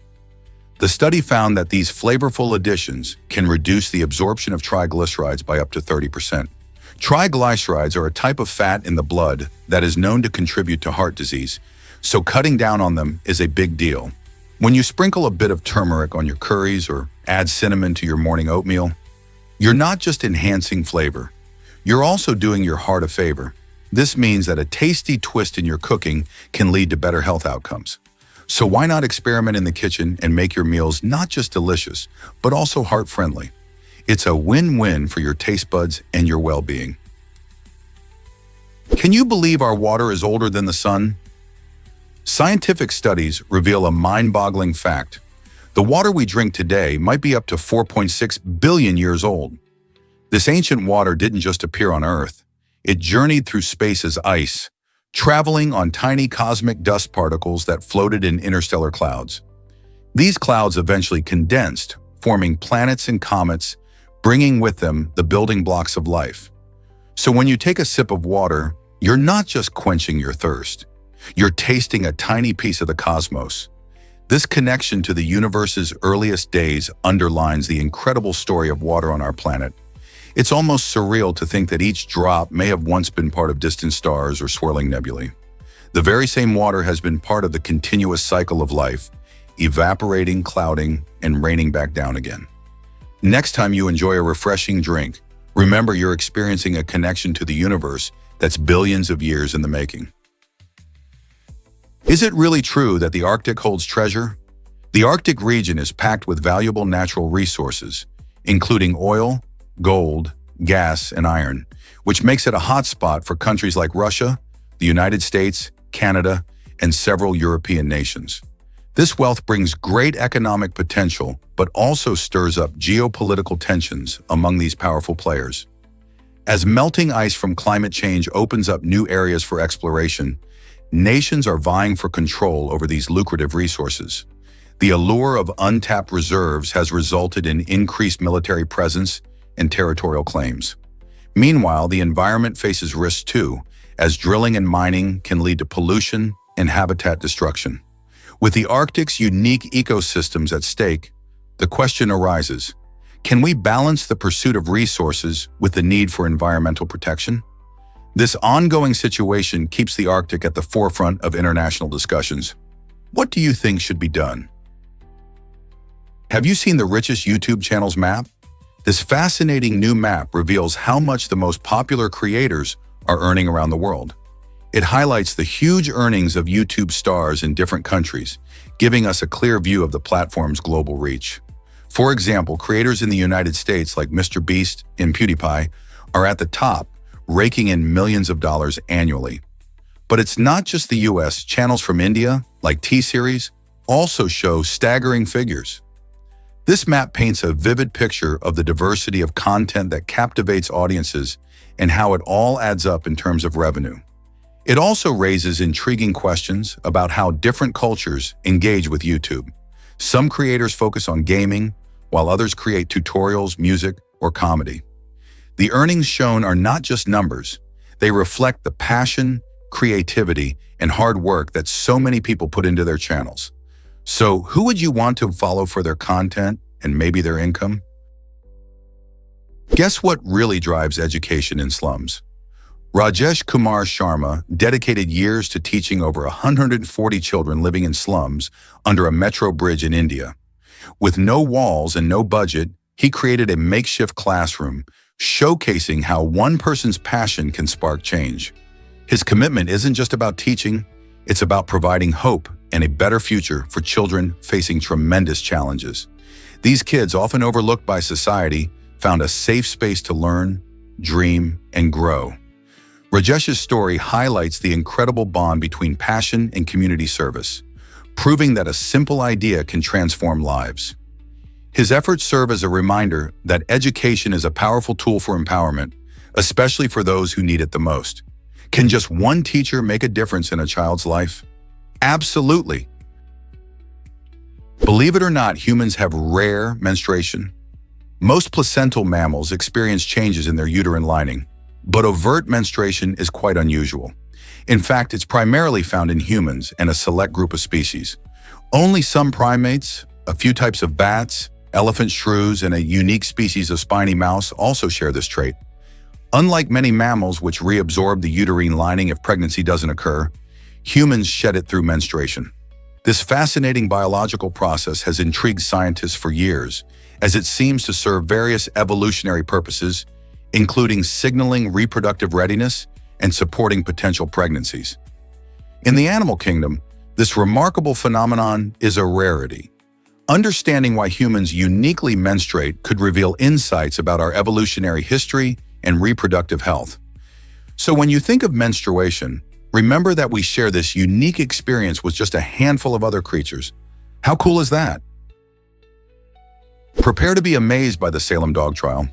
Speaker 1: The study found that these flavorful additions can reduce the absorption of triglycerides by up to 30%. Triglycerides are a type of fat in the blood that is known to contribute to heart disease, so cutting down on them is a big deal. When you sprinkle a bit of turmeric on your curries or add cinnamon to your morning oatmeal, you're not just enhancing flavor, you're also doing your heart a favor. This means that a tasty twist in your cooking can lead to better health outcomes. So why not experiment in the kitchen and make your meals not just delicious, but also heart-friendly? It's a win-win for your taste buds and your well-being. Can you believe our water is older than the sun? Scientific studies reveal a mind-boggling fact. The water we drink today might be up to 4.6 billion years old. This ancient water didn't just appear on Earth. It journeyed through space as ice, traveling on tiny cosmic dust particles that floated in interstellar clouds. These clouds eventually condensed, forming planets and comets, bringing with them the building blocks of life. So when you take a sip of water, you're not just quenching your thirst. You're tasting a tiny piece of the cosmos. This connection to the universe's earliest days underlines the incredible story of water on our planet. It's almost surreal to think that each drop may have once been part of distant stars or swirling nebulae. The very same water has been part of the continuous cycle of life, evaporating, clouding, and raining back down again. Next time you enjoy a refreshing drink, remember you're experiencing a connection to the universe that's billions of years in the making. Is it really true that the Arctic holds treasure? The Arctic region is packed with valuable natural resources, including oil, gold, gas, and iron, which makes it a hotspot for countries like Russia, the United States, Canada, and several European nations. This wealth brings great economic potential, but also stirs up geopolitical tensions among these powerful players. As melting ice from climate change opens up new areas for exploration, nations are vying for control over these lucrative resources. The allure of untapped reserves has resulted in increased military presence and territorial claims. Meanwhile, the environment faces risks too, as drilling and mining can lead to pollution and habitat destruction. With the Arctic's unique ecosystems at stake, the question arises, can we balance the pursuit of resources with the need for environmental protection? This ongoing situation keeps the Arctic at the forefront of international discussions. What do you think should be done? Have you seen the richest YouTube channels map? This fascinating new map reveals how much the most popular creators are earning around the world. It highlights the huge earnings of YouTube stars in different countries, giving us a clear view of the platform's global reach. For example, creators in the United States like Mr. Beast and PewDiePie are at the top, raking in millions of dollars annually. But it's not just the US. Channels from India, like T-Series, also show staggering figures. This map paints a vivid picture of the diversity of content that captivates audiences and how it all adds up in terms of revenue. It also raises intriguing questions about how different cultures engage with YouTube. Some creators focus on gaming, while others create tutorials, music, or comedy. The earnings shown are not just numbers. They reflect the passion, creativity, and hard work that so many people put into their channels. So who would you want to follow for their content and maybe their income? Guess what really drives education in slums? Rajesh Kumar Sharma dedicated years to teaching over 140 children living in slums under a metro bridge in India. With no walls and no budget, he created a makeshift classroom showcasing how one person's passion can spark change. His commitment isn't just about teaching, it's about providing hope and a better future for children facing tremendous challenges. These kids, often overlooked by society, found a safe space to learn, dream, and grow. Rajesh's story highlights the incredible bond between passion and community service, proving that a simple idea can transform lives. His efforts serve as a reminder that education is a powerful tool for empowerment, especially for those who need it the most. Can just one teacher make a difference in a child's life? Absolutely. Believe it or not, humans have rare menstruation. Most placental mammals experience changes in their uterine lining, but overt menstruation is quite unusual. In fact, it's primarily found in humans and a select group of species. Only some primates, a few types of bats, elephant shrews, and a unique species of spiny mouse also share this trait. Unlike many mammals which reabsorb the uterine lining if pregnancy doesn't occur, humans shed it through menstruation. This fascinating biological process has intrigued scientists for years, as it seems to serve various evolutionary purposes, including signaling reproductive readiness and supporting potential pregnancies. In the animal kingdom, this remarkable phenomenon is a rarity. Understanding why humans uniquely menstruate could reveal insights about our evolutionary history and reproductive health. So when you think of menstruation, remember that we share this unique experience with just a handful of other creatures. How cool is that? Prepare to be amazed by the Salem dog trial.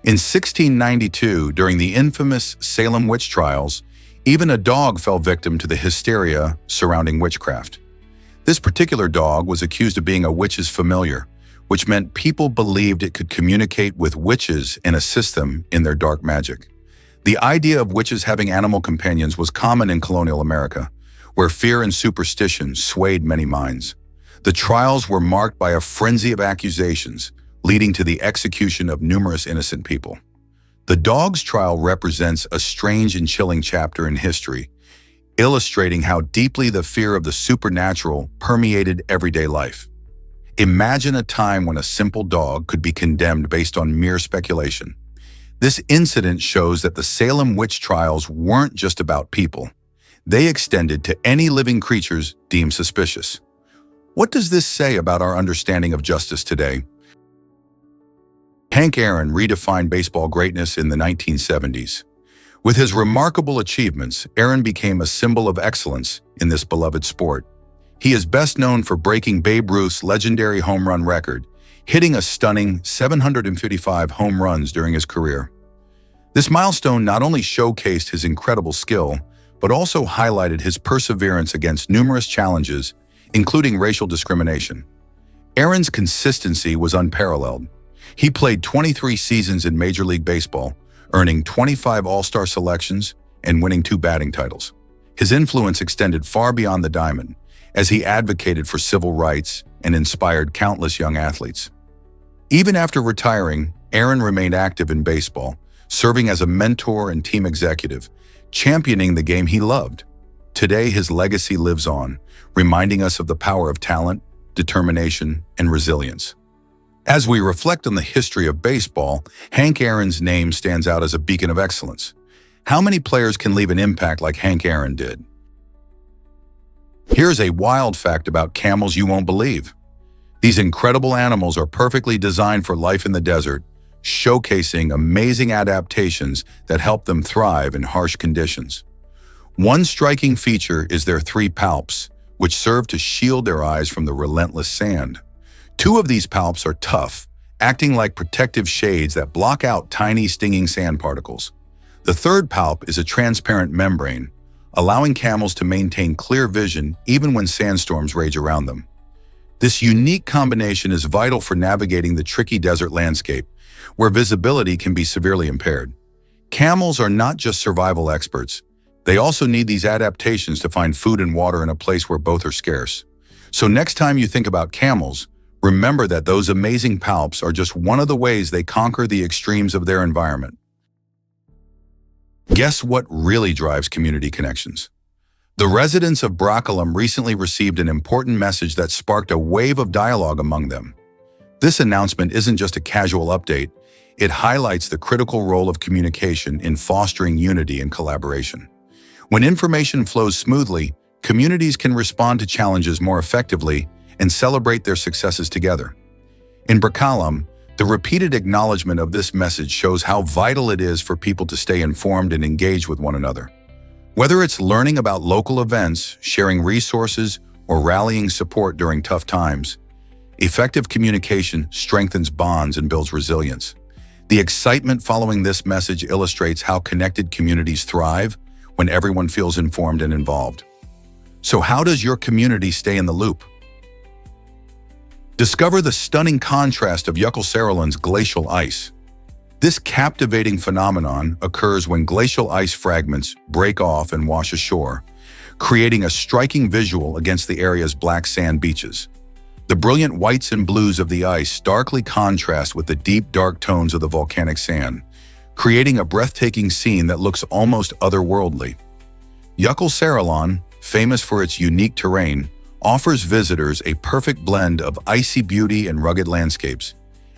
Speaker 1: In 1692, during the infamous Salem witch trials, even a dog fell victim to the hysteria surrounding witchcraft. This particular dog was accused of being a witch's familiar, which meant people believed it could communicate with witches and assist them in their dark magic. The idea of witches having animal companions was common in colonial America, where fear and superstition swayed many minds. The trials were marked by a frenzy of accusations, leading to the execution of numerous innocent people. The dog's trial represents a strange and chilling chapter in history, illustrating how deeply the fear of the supernatural permeated everyday life. Imagine a time when a simple dog could be condemned based on mere speculation. This incident shows that the Salem witch trials weren't just about people. They extended to any living creatures deemed suspicious. What does this say about our understanding of justice today? Hank Aaron redefined baseball greatness in the 1970s. With his remarkable achievements, Aaron became a symbol of excellence in this beloved sport. He is best known for breaking Babe Ruth's legendary home run record, hitting a stunning 755 home runs during his career. This milestone not only showcased his incredible skill, but also highlighted his perseverance against numerous challenges, including racial discrimination. Aaron's consistency was unparalleled. He played 23 seasons in Major League Baseball, earning 25 All-Star selections and winning 2 batting titles. His influence extended far beyond the diamond, as he advocated for civil rights and inspired countless young athletes. Even after retiring, Aaron remained active in baseball, serving as a mentor and team executive, championing the game he loved. Today, his legacy lives on, reminding us of the power of talent, determination, and resilience. As we reflect on the history of baseball, Hank Aaron's name stands out as a beacon of excellence. How many players can leave an impact like Hank Aaron did? Here's a wild fact about camels you won't believe. These incredible animals are perfectly designed for life in the desert, showcasing amazing adaptations that help them thrive in harsh conditions. One striking feature is their 3 palps, which serve to shield their eyes from the relentless sand. 2 of these palps are tough, acting like protective shades that block out tiny stinging sand particles. The 3rd palp is a transparent membrane, allowing camels to maintain clear vision even when sandstorms rage around them. This unique combination is vital for navigating the tricky desert landscape, where visibility can be severely impaired. Camels are not just survival experts. They also need these adaptations to find food and water in a place where both are scarce. So next time you think about camels, remember that those amazing palps are just one of the ways they conquer the extremes of their environment. Guess what really drives community connections? The residents of Broccolum recently received an important message that sparked a wave of dialogue among them. This announcement isn't just a casual update, It highlights the critical role of communication in fostering unity and collaboration. When information flows smoothly, communities can respond to challenges more effectively and celebrate their successes together. In Berkalam, the repeated acknowledgement of this message shows how vital it is for people to stay informed and engage with one another. Whether it's learning about local events, sharing resources, or rallying support during tough times, effective communication strengthens bonds and builds resilience. The excitement following this message illustrates how connected communities thrive when everyone feels informed and involved. So how does your community stay in the loop? Discover the stunning contrast of Yuckelcerralon's glacial ice. This captivating phenomenon occurs when glacial ice fragments break off and wash ashore, creating a striking visual against the area's black sand beaches. The brilliant whites and blues of the ice starkly contrast with the deep, dark tones of the volcanic sand, creating a breathtaking scene that looks almost otherworldly. Yuckelcerralon, famous for its unique terrain, offers visitors a perfect blend of icy beauty and rugged landscapes.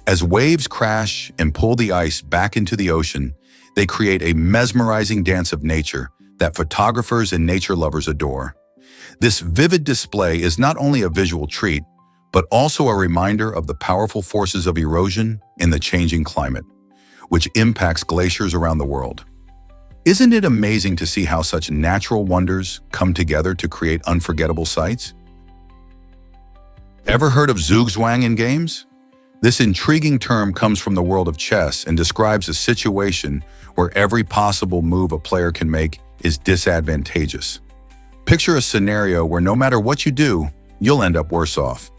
Speaker 1: As waves crash and pull the ice back into the ocean, they create a mesmerizing dance of nature that photographers and nature lovers adore. This vivid display is not only a visual treat, but also a reminder of the powerful forces of erosion in the changing climate, which impacts glaciers around the world. Isn't it amazing to see how such natural wonders come together to create unforgettable sights? Ever heard of zugzwang in games? This intriguing term comes from the world of chess and describes a situation where every possible move a player can make is disadvantageous. Picture a scenario where no matter what you do, you'll end up worse off.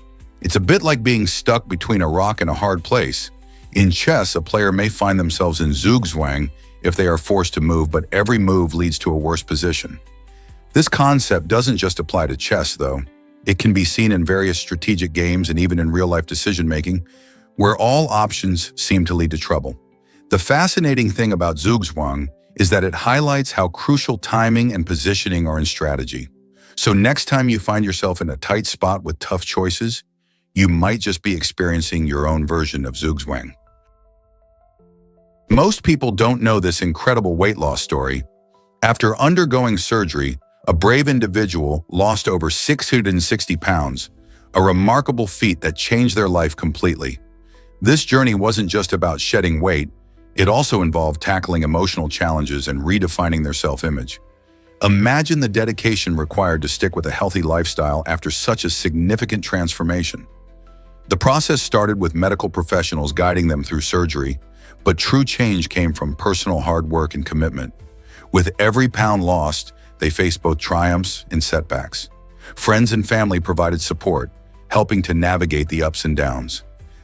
Speaker 1: It's a bit like being stuck between a rock and a hard place. In chess, a player may find themselves in zugzwang if they are forced to move, but every move leads to a worse position. This concept doesn't just apply to chess, though. It can be seen in various strategic games and even in real-life decision-making, where all options seem to lead to trouble. The fascinating thing about zugzwang is that it highlights how crucial timing and positioning are in strategy. So next time you find yourself in a tight spot with tough choices, you might just be experiencing your own version of zugzwang. Most people don't know this incredible weight loss story. After undergoing surgery, a brave individual lost over 660 pounds, a remarkable feat that changed their life completely. This journey wasn't just about shedding weight, it also involved tackling emotional challenges and redefining their self-image. Imagine the dedication required to stick with a healthy lifestyle after such a significant transformation. The process started with medical professionals guiding them through surgery, but true change came from personal hard work and commitment. With every pound lost, they faced both triumphs and setbacks. Friends and family provided support, helping to navigate the ups and downs.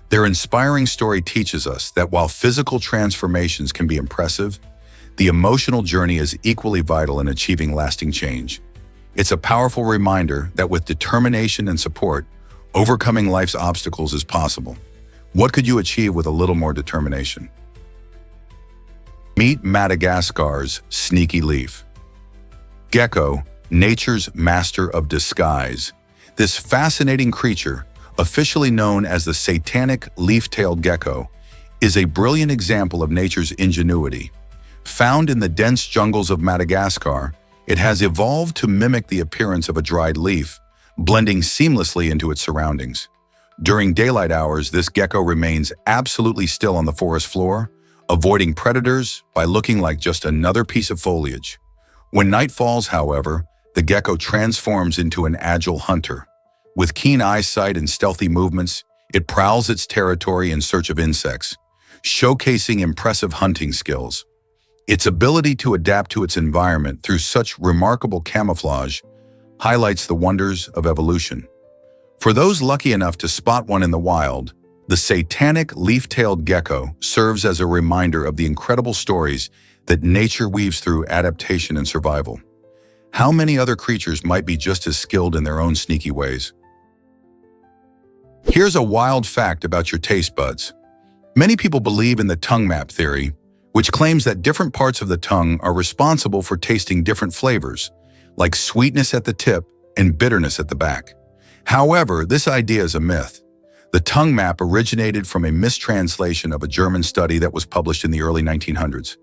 Speaker 1: Their inspiring story teaches us that while physical transformations can be impressive, the emotional journey is equally vital in achieving lasting change. It's a powerful reminder that with determination and support, overcoming life's obstacles is possible. What could you achieve with a little more determination? Meet Madagascar's sneaky leaf. Gecko, nature's master of disguise. This fascinating creature, officially known as the satanic leaf-tailed gecko, is a brilliant example of nature's ingenuity. Found in the dense jungles of Madagascar, it has evolved to mimic the appearance of a dried leaf, blending seamlessly into its surroundings. During daylight hours, this gecko remains absolutely still on the forest floor, avoiding predators by looking like just another piece of foliage. When night falls, however, the gecko transforms into an agile hunter. With keen eyesight and stealthy movements, it prowls its territory in search of insects, showcasing impressive hunting skills. Its ability to adapt to its environment through such remarkable camouflage highlights the wonders of evolution. For those lucky enough to spot one in the wild, the satanic leaf-tailed gecko serves as a reminder of the incredible stories that nature weaves through adaptation and survival. How many other creatures might be just as skilled in their own sneaky ways? Here's a wild fact about your taste buds. Many people believe in the tongue map theory, which claims that different parts of the tongue are responsible for tasting different flavors, like sweetness at the tip and bitterness at the back. However, this idea is a myth. The tongue map originated from a mistranslation of a German study that was published in the early 1900s.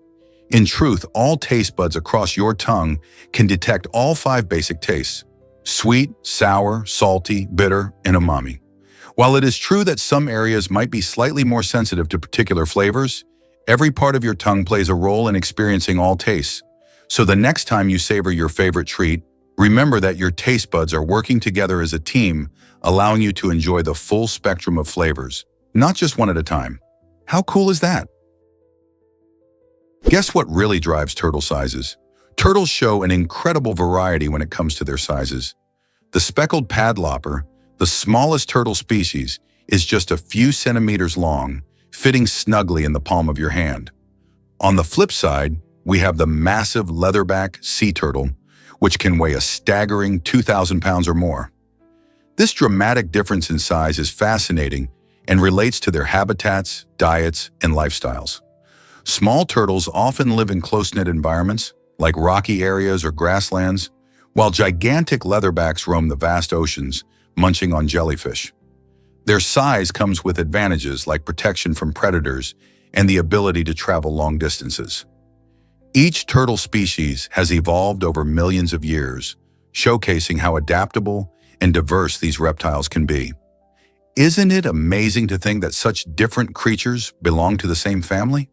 Speaker 1: In truth, all taste buds across your tongue can detect all 5 basic tastes: sweet, sour, salty, bitter, and umami. While it is true that some areas might be slightly more sensitive to particular flavors, every part of your tongue plays a role in experiencing all tastes. So the next time you savor your favorite treat, remember that your taste buds are working together as a team, allowing you to enjoy the full spectrum of flavors, not just one at a time. How cool is that? Guess what really drives turtle sizes? Turtles show an incredible variety when it comes to their sizes. The speckled padlopper, the smallest turtle species, is just a few centimeters long, fitting snugly in the palm of your hand. On the flip side, we have the massive leatherback sea turtle, which can weigh a staggering 2,000 pounds or more. This dramatic difference in size is fascinating and relates to their habitats, diets, and lifestyles. Small turtles often live in close-knit environments, like rocky areas or grasslands, while gigantic leatherbacks roam the vast oceans, munching on jellyfish. Their size comes with advantages like protection from predators and the ability to travel long distances. Each turtle species has evolved over millions of years, showcasing how adaptable and diverse these reptiles can be. Isn't it amazing to think that such different creatures belong to the same family?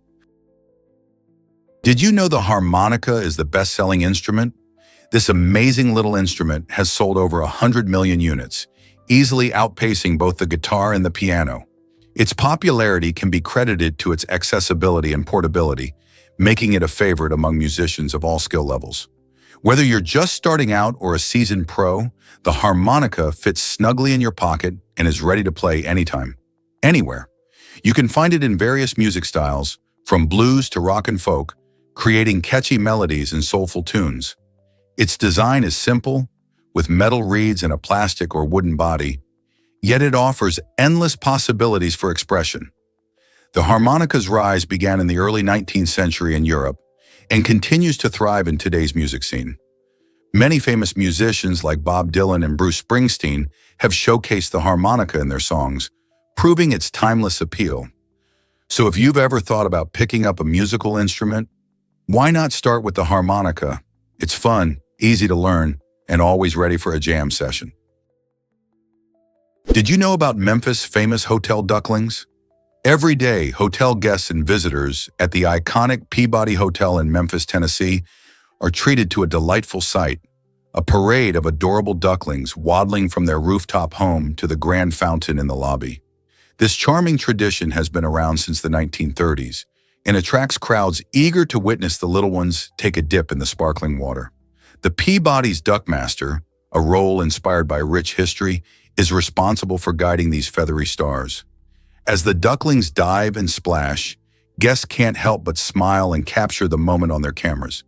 Speaker 1: Did you know the harmonica is the best-selling instrument? This amazing little instrument has sold over 100 million units, easily outpacing both the guitar and the piano. Its popularity can be credited to its accessibility and portability, making it a favorite among musicians of all skill levels. Whether you're just starting out or a seasoned pro, the harmonica fits snugly in your pocket and is ready to play anytime, anywhere. You can find it in various music styles, from blues to rock and folk, creating catchy melodies and soulful tunes. Its design is simple, with metal reeds and a plastic or wooden body, yet it offers endless possibilities for expression. The harmonica's rise began in the early 19th century in Europe and continues to thrive in today's music scene. Many famous musicians like Bob Dylan and Bruce Springsteen have showcased the harmonica in their songs, proving its timeless appeal. So if you've ever thought about picking up a musical instrument, why not start with the harmonica? It's fun, easy to learn, and always ready for a jam session. Did you know about Memphis' famous hotel ducklings? Every day, hotel guests and visitors at the iconic Peabody Hotel in Memphis, Tennessee, are treated to a delightful sight, a parade of adorable ducklings waddling from their rooftop home to the grand fountain in the lobby. This charming tradition has been around since the 1930s and attracts crowds eager to witness the little ones take a dip in the sparkling water. The Peabody's Duckmaster, a role inspired by rich history, is responsible for guiding these feathery stars. As the ducklings dive and splash, guests can't help but smile and capture the moment on their cameras.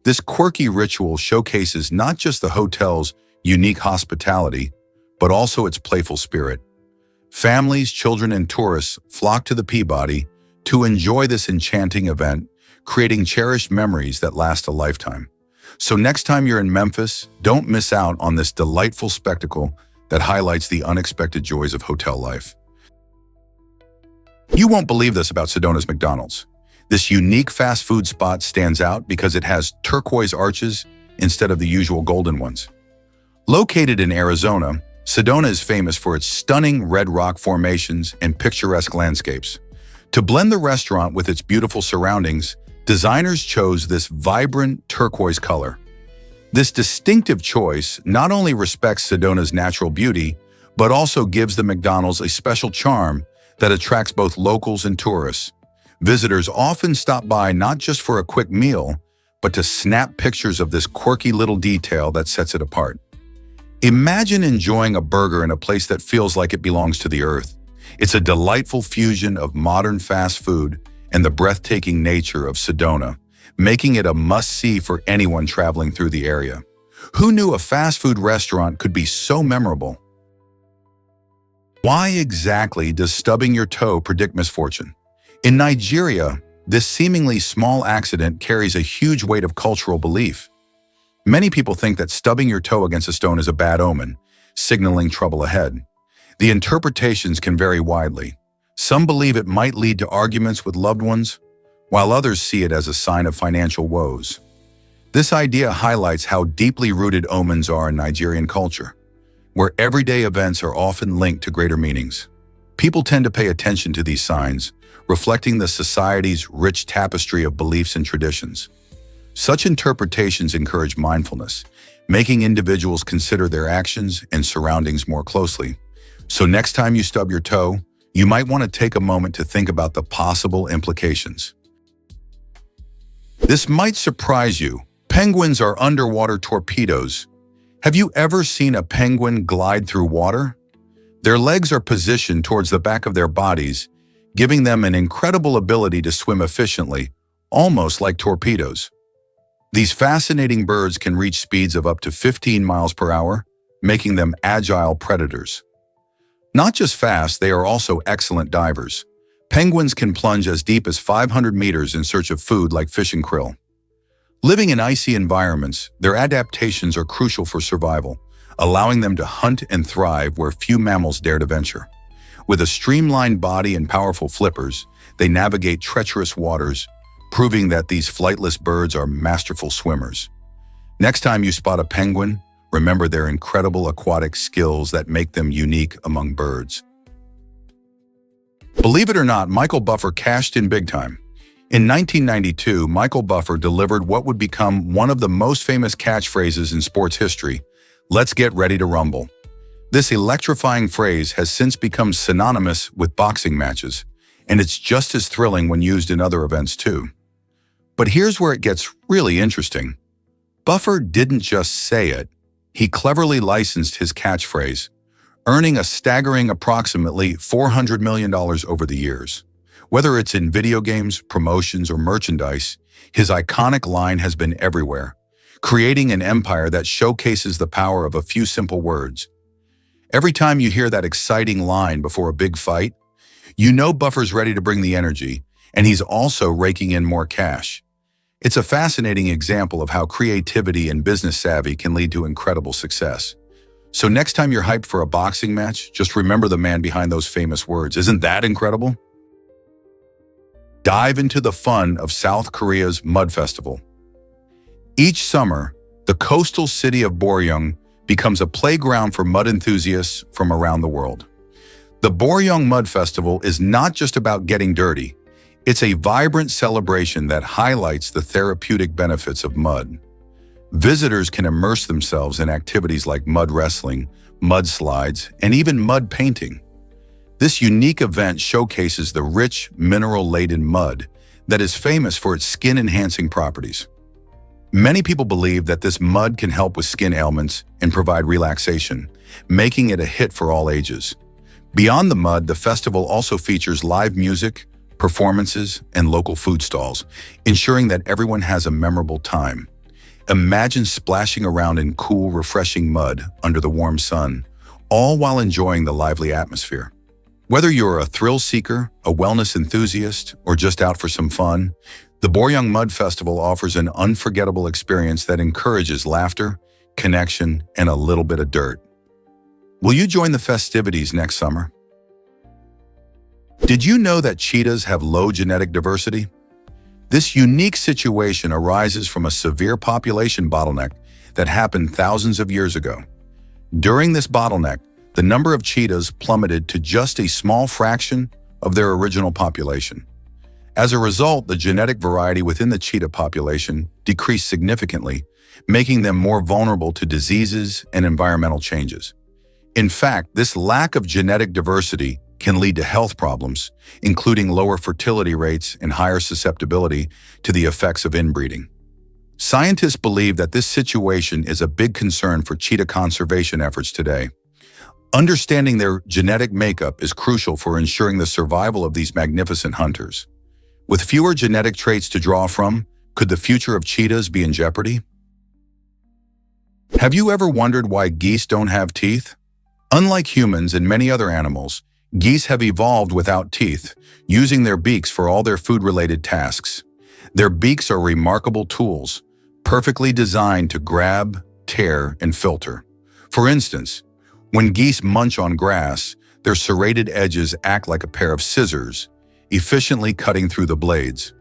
Speaker 1: This quirky ritual showcases not just the hotel's unique hospitality, but also its playful spirit. Families, children, and tourists flock to the Peabody to enjoy this enchanting event, creating cherished memories that last a lifetime. So next time you're in Memphis, don't miss out on this delightful spectacle that highlights the unexpected joys of hotel life. You won't believe this about Sedona's McDonald's. This unique fast food spot stands out because it has turquoise arches instead of the usual golden ones. Located in Arizona, Sedona is famous for its stunning red rock formations and picturesque landscapes. To blend the restaurant with its beautiful surroundings, designers chose this vibrant turquoise color. This distinctive choice not only respects Sedona's natural beauty, but also gives the McDonald's a special charm that attracts both locals and tourists. Visitors often stop by not just for a quick meal, but to snap pictures of this quirky little detail that sets it apart. Imagine enjoying a burger in a place that feels like it belongs to the earth. It's a delightful fusion of modern fast food and the breathtaking nature of Sedona, making it a must-see for anyone traveling through the area. Who knew a fast food restaurant could be so memorable? Why exactly does stubbing your toe predict misfortune? In Nigeria, this seemingly small accident carries a huge weight of cultural belief. Many people think that stubbing your toe against a stone is a bad omen, signaling trouble ahead. The interpretations can vary widely. Some believe it might lead to arguments with loved ones, while others see it as a sign of financial woes. This idea highlights how deeply rooted omens are in Nigerian culture, where everyday events are often linked to greater meanings. People tend to pay attention to these signs, reflecting the society's rich tapestry of beliefs and traditions. Such interpretations encourage mindfulness, making individuals consider their actions and surroundings more closely. So next time you stub your toe, you might want to take a moment to think about the possible implications. This might surprise you. Penguins are underwater torpedoes. Have you ever seen a penguin glide through water? Their legs are positioned towards the back of their bodies, giving them an incredible ability to swim efficiently, almost like torpedoes. These fascinating birds can reach speeds of up to 15 miles per hour, making them agile predators. Not just fast, they are also excellent divers. Penguins can plunge as deep as 500 meters in search of food like fish and krill. Living in icy environments, their adaptations are crucial for survival, allowing them to hunt and thrive where few mammals dare to venture. With a streamlined body and powerful flippers, they navigate treacherous waters, proving that these flightless birds are masterful swimmers. Next time you spot a penguin, remember their incredible aquatic skills that make them unique among birds. Believe it or not, Michael Buffer cashed in big time. In 1992, Michael Buffer delivered what would become one of the most famous catchphrases in sports history, "Let's get ready to rumble." This electrifying phrase has since become synonymous with boxing matches, and it's just as thrilling when used in other events too. But here's where it gets really interesting. Buffer didn't just say it, he cleverly licensed his catchphrase, earning a staggering approximately $400 million over the years. Whether it's in video games, promotions, or merchandise, his iconic line has been everywhere, creating an empire that showcases the power of a few simple words. Every time you hear that exciting line before a big fight, you know Buffer's ready to bring the energy, and he's also raking in more cash. It's a fascinating example of how creativity and business savvy can lead to incredible success. So next time you're hyped for a boxing match, just remember the man behind those famous words. Isn't that incredible? Dive into the fun of South Korea's Mud Festival. Each summer, the coastal city of Boryung becomes a playground for mud enthusiasts from around the world. The Boryung Mud Festival is not just about getting dirty. It's a vibrant celebration that highlights the therapeutic benefits of mud. Visitors can immerse themselves in activities like mud wrestling, mud slides, and even mud painting. This unique event showcases the rich, mineral-laden mud that is famous for its skin-enhancing properties. Many people believe that this mud can help with skin ailments and provide relaxation, making it a hit for all ages. Beyond the mud, the festival also features live music, performances, and local food stalls, ensuring that everyone has a memorable time. Imagine splashing around in cool, refreshing mud under the warm sun, all while enjoying the lively atmosphere. Whether you're a thrill seeker, a wellness enthusiast, or just out for some fun, the Boryung Mud Festival offers an unforgettable experience that encourages laughter, connection, and a little bit of dirt. Will you join the festivities next summer? Did you know that cheetahs have low genetic diversity? This unique situation arises from a severe population bottleneck that happened thousands of years ago. During this bottleneck, the number of cheetahs plummeted to just a small fraction of their original population. As a result, the genetic variety within the cheetah population decreased significantly, making them more vulnerable to diseases and environmental changes. In fact, this lack of genetic diversity can lead to health problems, including lower fertility rates and higher susceptibility to the effects of inbreeding. Scientists believe that this situation is a big concern for cheetah conservation efforts today. Understanding their genetic makeup is crucial for ensuring the survival of these magnificent hunters. With fewer genetic traits to draw from, could the future of cheetahs be in jeopardy? Have you ever wondered why geese don't have teeth? Unlike humans and many other animals, geese have evolved without teeth, using their beaks for all their food-related tasks. Their beaks are remarkable tools, perfectly designed to grab, tear, and filter. For instance, when geese munch on grass, Their serrated edges act like a pair of scissors, efficiently cutting through the blades.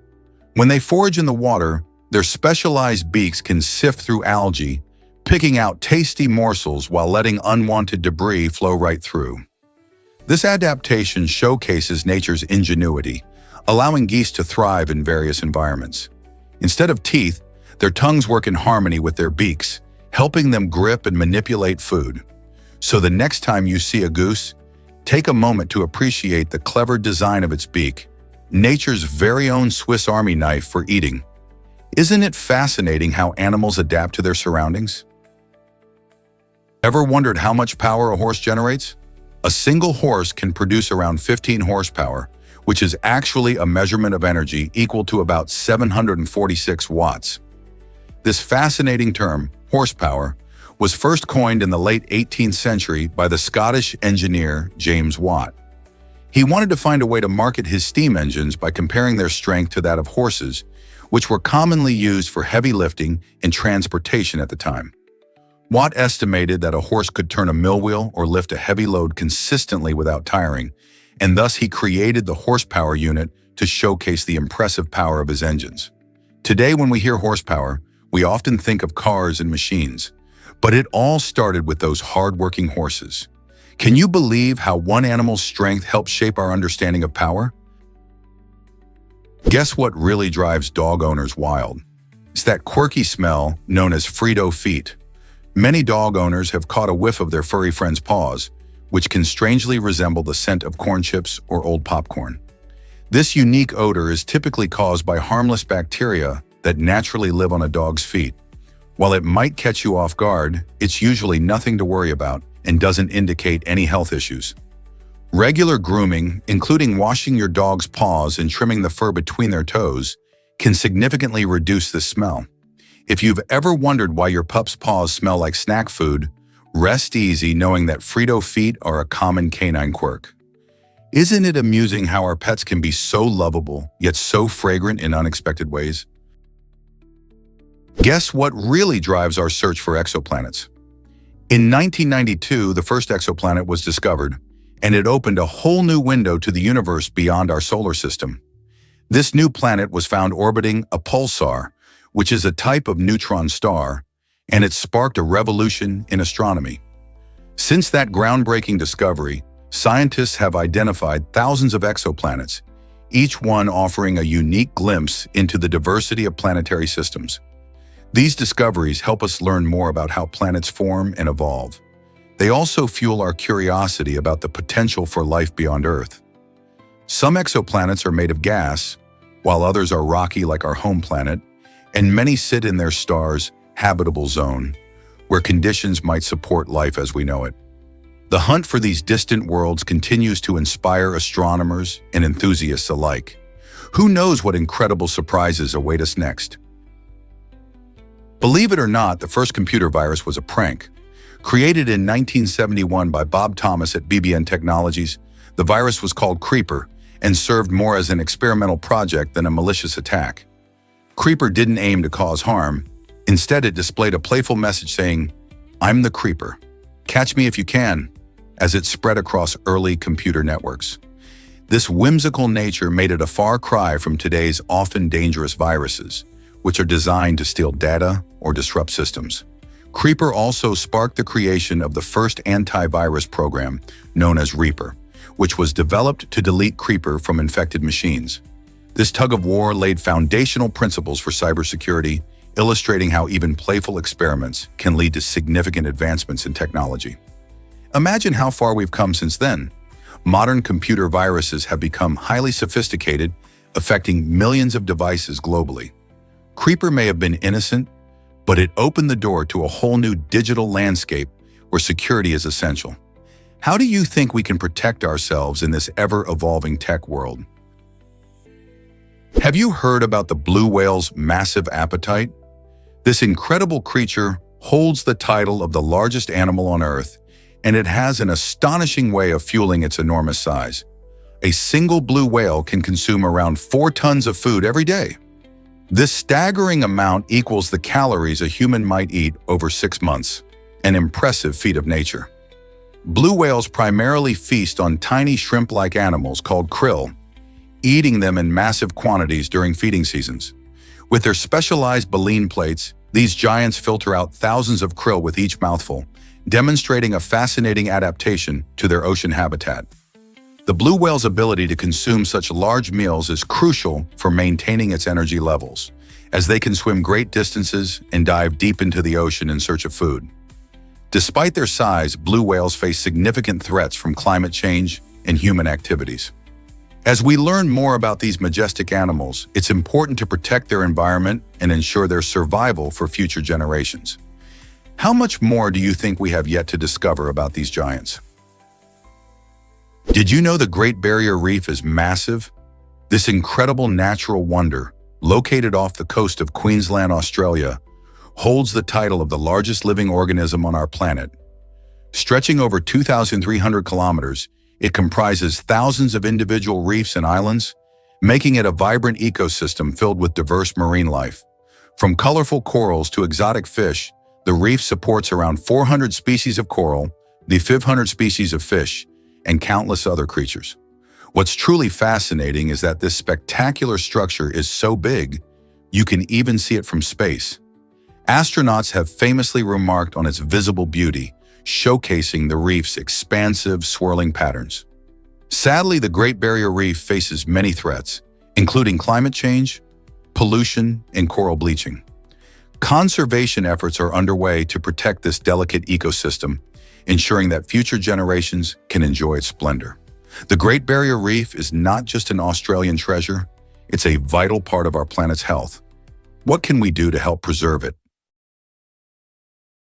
Speaker 1: When they forage in the water, their specialized beaks can sift through algae, picking out tasty morsels while letting unwanted debris flow right through. This adaptation showcases nature's ingenuity, allowing geese to thrive in various environments. Instead of teeth, their tongues work in harmony with their beaks, helping them grip and manipulate food. So the next time you see a goose, take a moment to appreciate the clever design of its beak, nature's very own Swiss Army knife for eating. Isn't it fascinating how animals adapt to their surroundings? Ever wondered how much power a horse generates? A single horse can produce around 15 horsepower, which is actually a measurement of energy equal to about 746 watts. This fascinating term, horsepower, was first coined in the late 18th century by the Scottish engineer James Watt. He wanted to find a way to market his steam engines by comparing their strength to that of horses, which were commonly used for heavy lifting and transportation at the time. Watt estimated that a horse could turn a mill wheel or lift a heavy load consistently without tiring, and thus he created the horsepower unit to showcase the impressive power of his engines. Today, when we hear horsepower, we often think of cars and machines, but it all started with those hard-working horses. Can you believe how one animal's strength helps shape our understanding of power? Guess what really drives dog owners wild? It's that quirky smell known as Frito feet. Many dog owners have caught a whiff of their furry friend's paws, which can strangely resemble the scent of corn chips or old popcorn. This unique odor is typically caused by harmless bacteria that naturally live on a dog's feet. While it might catch you off guard, it's usually nothing to worry about and doesn't indicate any health issues. Regular grooming, including washing your dog's paws and trimming the fur between their toes, can significantly reduce this smell. If you've ever wondered why your pup's paws smell like snack food, rest easy knowing that Frito feet are a common canine quirk. Isn't it amusing how our pets can be so lovable, yet so fragrant in unexpected ways? Guess what really drives our search for exoplanets? In 1992, the first exoplanet was discovered, and it opened a whole new window to the universe beyond our solar system. This new planet was found orbiting a pulsar, which is a type of neutron star, and it sparked a revolution in astronomy. Since that groundbreaking discovery, scientists have identified thousands of exoplanets, each one offering a unique glimpse into the diversity of planetary systems. These discoveries help us learn more about how planets form and evolve. They also fuel our curiosity about the potential for life beyond Earth. Some exoplanets are made of gas, while others are rocky like our home planet, and many sit in their star's habitable zone, where conditions might support life as we know it. The hunt for these distant worlds continues to inspire astronomers and enthusiasts alike. Who knows what incredible surprises await us next? Believe it or not, the first computer virus was a prank. Created in 1971 by Bob Thomas at BBN Technologies, the virus was called Creeper and served more as an experimental project than a malicious attack. Creeper didn't aim to cause harm. Instead, it displayed a playful message saying, "I'm the Creeper. Catch me if you can," as it spread across early computer networks. This whimsical nature made it a far cry from today's often dangerous viruses, which are designed to steal data or disrupt systems. Creeper also sparked the creation of the first antivirus program, known as Reaper, which was developed to delete Creeper from infected machines. This tug-of-war laid foundational principles for cybersecurity, illustrating how even playful experiments can lead to significant advancements in technology. Imagine how far we've come since then. Modern computer viruses have become highly sophisticated, affecting millions of devices globally. Creeper may have been innocent, but it opened the door to a whole new digital landscape where security is essential. How do you think we can protect ourselves in this ever-evolving tech world? Have you heard about the blue whale's massive appetite? This incredible creature holds the title of the largest animal on Earth, and it has an astonishing way of fueling its enormous size. A single blue whale can consume around 4 tons of food every day. This staggering amount equals the calories a human might eat over 6 months, an impressive feat of nature. Blue whales primarily feast on tiny shrimp-like animals called krill, eating them in massive quantities during feeding seasons. With their specialized baleen plates, these giants filter out thousands of krill with each mouthful, demonstrating a fascinating adaptation to their ocean habitat. The blue whale's ability to consume such large meals is crucial for maintaining its energy levels, as they can swim great distances and dive deep into the ocean in search of food. Despite their size, blue whales face significant threats from climate change and human activities. As we learn more about these majestic animals, it's important to protect their environment and ensure their survival for future generations. How much more do you think we have yet to discover about these giants? Did you know the Great Barrier Reef is massive? This incredible natural wonder, located off the coast of Queensland, Australia, holds the title of the largest living organism on our planet. Stretching over 2,300 kilometers, it comprises thousands of individual reefs and islands, making it a vibrant ecosystem filled with diverse marine life. From colorful corals to exotic fish, the reef supports around 400 species of coral, the 500 species of fish, and countless other creatures. What's truly fascinating is that this spectacular structure is so big, you can even see it from space. Astronauts have famously remarked on its visible beauty, showcasing the reef's expansive, swirling patterns. Sadly, the Great Barrier Reef faces many threats, including climate change, pollution, and coral bleaching. Conservation efforts are underway to protect this delicate ecosystem, ensuring that future generations can enjoy its splendor. The Great Barrier Reef is not just an Australian treasure, it's a vital part of our planet's health. What can we do to help preserve it?